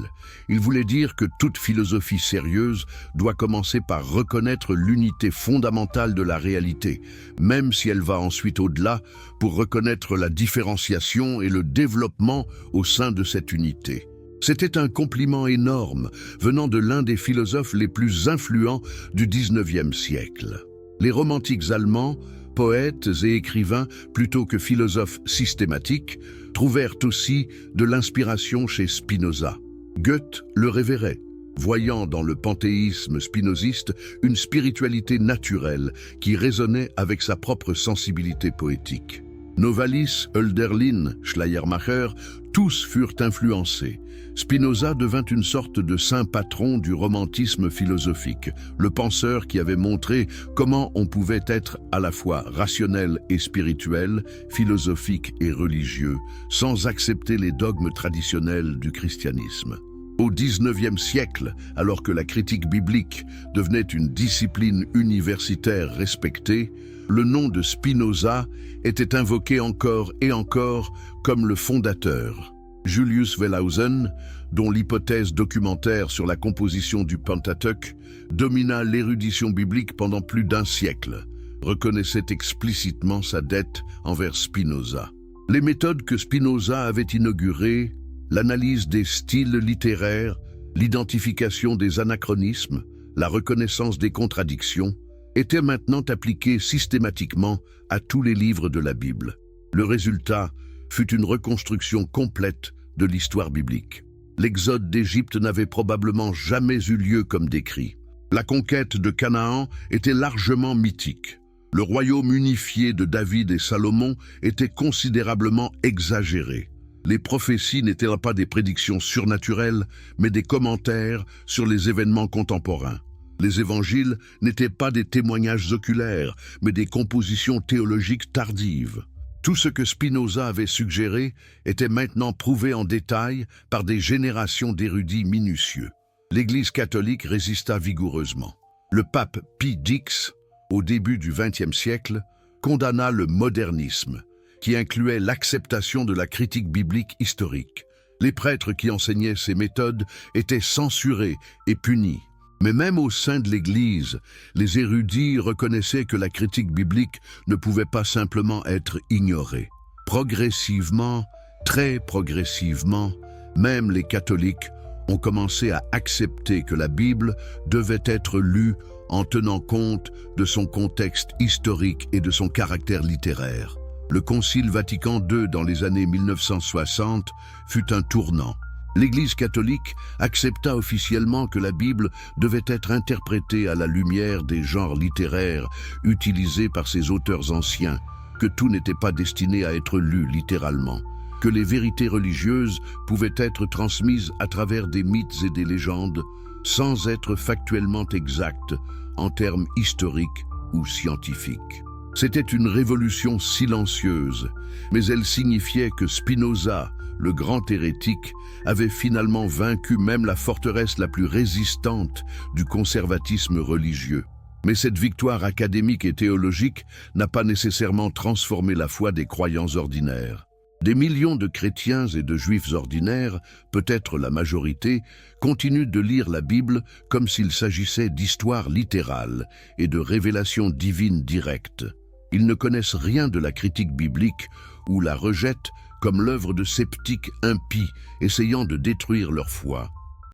Il voulait dire que toute philosophie sérieuse doit commencer par reconnaître l'unité fondamentale de la réalité, même si elle va ensuite au-delà pour reconnaître la différenciation et le développement au sein de cette unité. C'était un compliment énorme venant de l'un des philosophes les plus influents du XIXe siècle. Les romantiques allemands, poètes et écrivains, plutôt que philosophes systématiques, trouvèrent aussi de l'inspiration chez Spinoza. Goethe le révérait, voyant dans le panthéisme spinoziste une spiritualité naturelle qui résonnait avec sa propre sensibilité poétique. Novalis, Hölderlin, Schleiermacher, tous furent influencés. Spinoza devint une sorte de saint patron du romantisme philosophique, le penseur qui avait montré comment on pouvait être à la fois rationnel et spirituel, philosophique et religieux, sans accepter les dogmes traditionnels du christianisme. Au XIXe siècle, alors que la critique biblique devenait une discipline universitaire respectée, le nom de Spinoza était invoqué encore et encore comme le fondateur. Julius Wellhausen, dont l'hypothèse documentaire sur la composition du Pentateuque domina l'érudition biblique pendant plus d'un siècle, reconnaissait explicitement sa dette envers Spinoza. Les méthodes que Spinoza avait inaugurées, l'analyse des styles littéraires, l'identification des anachronismes, la reconnaissance des contradictions, étaient maintenant appliquées systématiquement à tous les livres de la Bible. Le résultat fut une reconstruction complète de l'histoire biblique. L'exode d'Égypte n'avait probablement jamais eu lieu comme décrit. La conquête de Canaan était largement mythique. Le royaume unifié de David et Salomon était considérablement exagéré. Les prophéties n'étaient pas des prédictions surnaturelles, mais des commentaires sur les événements contemporains. Les évangiles n'étaient pas des témoignages oculaires, mais des compositions théologiques tardives. Tout ce que Spinoza avait suggéré était maintenant prouvé en détail par des générations d'érudits minutieux. L'Église catholique résista vigoureusement. Le pape Pie X, au début du XXe siècle, condamna le modernisme, qui incluait l'acceptation de la critique biblique historique. Les prêtres qui enseignaient ces méthodes étaient censurés et punis. Mais même au sein de l'Église, les érudits reconnaissaient que la critique biblique ne pouvait pas simplement être ignorée. Progressivement, très progressivement, même les catholiques ont commencé à accepter que la Bible devait être lue en tenant compte de son contexte historique et de son caractère littéraire. Le Concile Vatican II dans les années 1960 fut un tournant. L'Église catholique accepta officiellement que la Bible devait être interprétée à la lumière des genres littéraires utilisés par ses auteurs anciens, que tout n'était pas destiné à être lu littéralement, que les vérités religieuses pouvaient être transmises à travers des mythes et des légendes, sans être factuellement exactes en termes historiques ou scientifiques. C'était une révolution silencieuse, mais elle signifiait que Spinoza, le grand hérétique, avait finalement vaincu même la forteresse la plus résistante du conservatisme religieux. Mais cette victoire académique et théologique n'a pas nécessairement transformé la foi des croyants ordinaires. Des millions de chrétiens et de juifs ordinaires, peut-être la majorité, continuent de lire la Bible comme s'il s'agissait d'histoires littérales et de révélations divines directes. Ils ne connaissent rien de la critique biblique ou la rejettent comme l'œuvre de sceptiques impies essayant de détruire leur foi.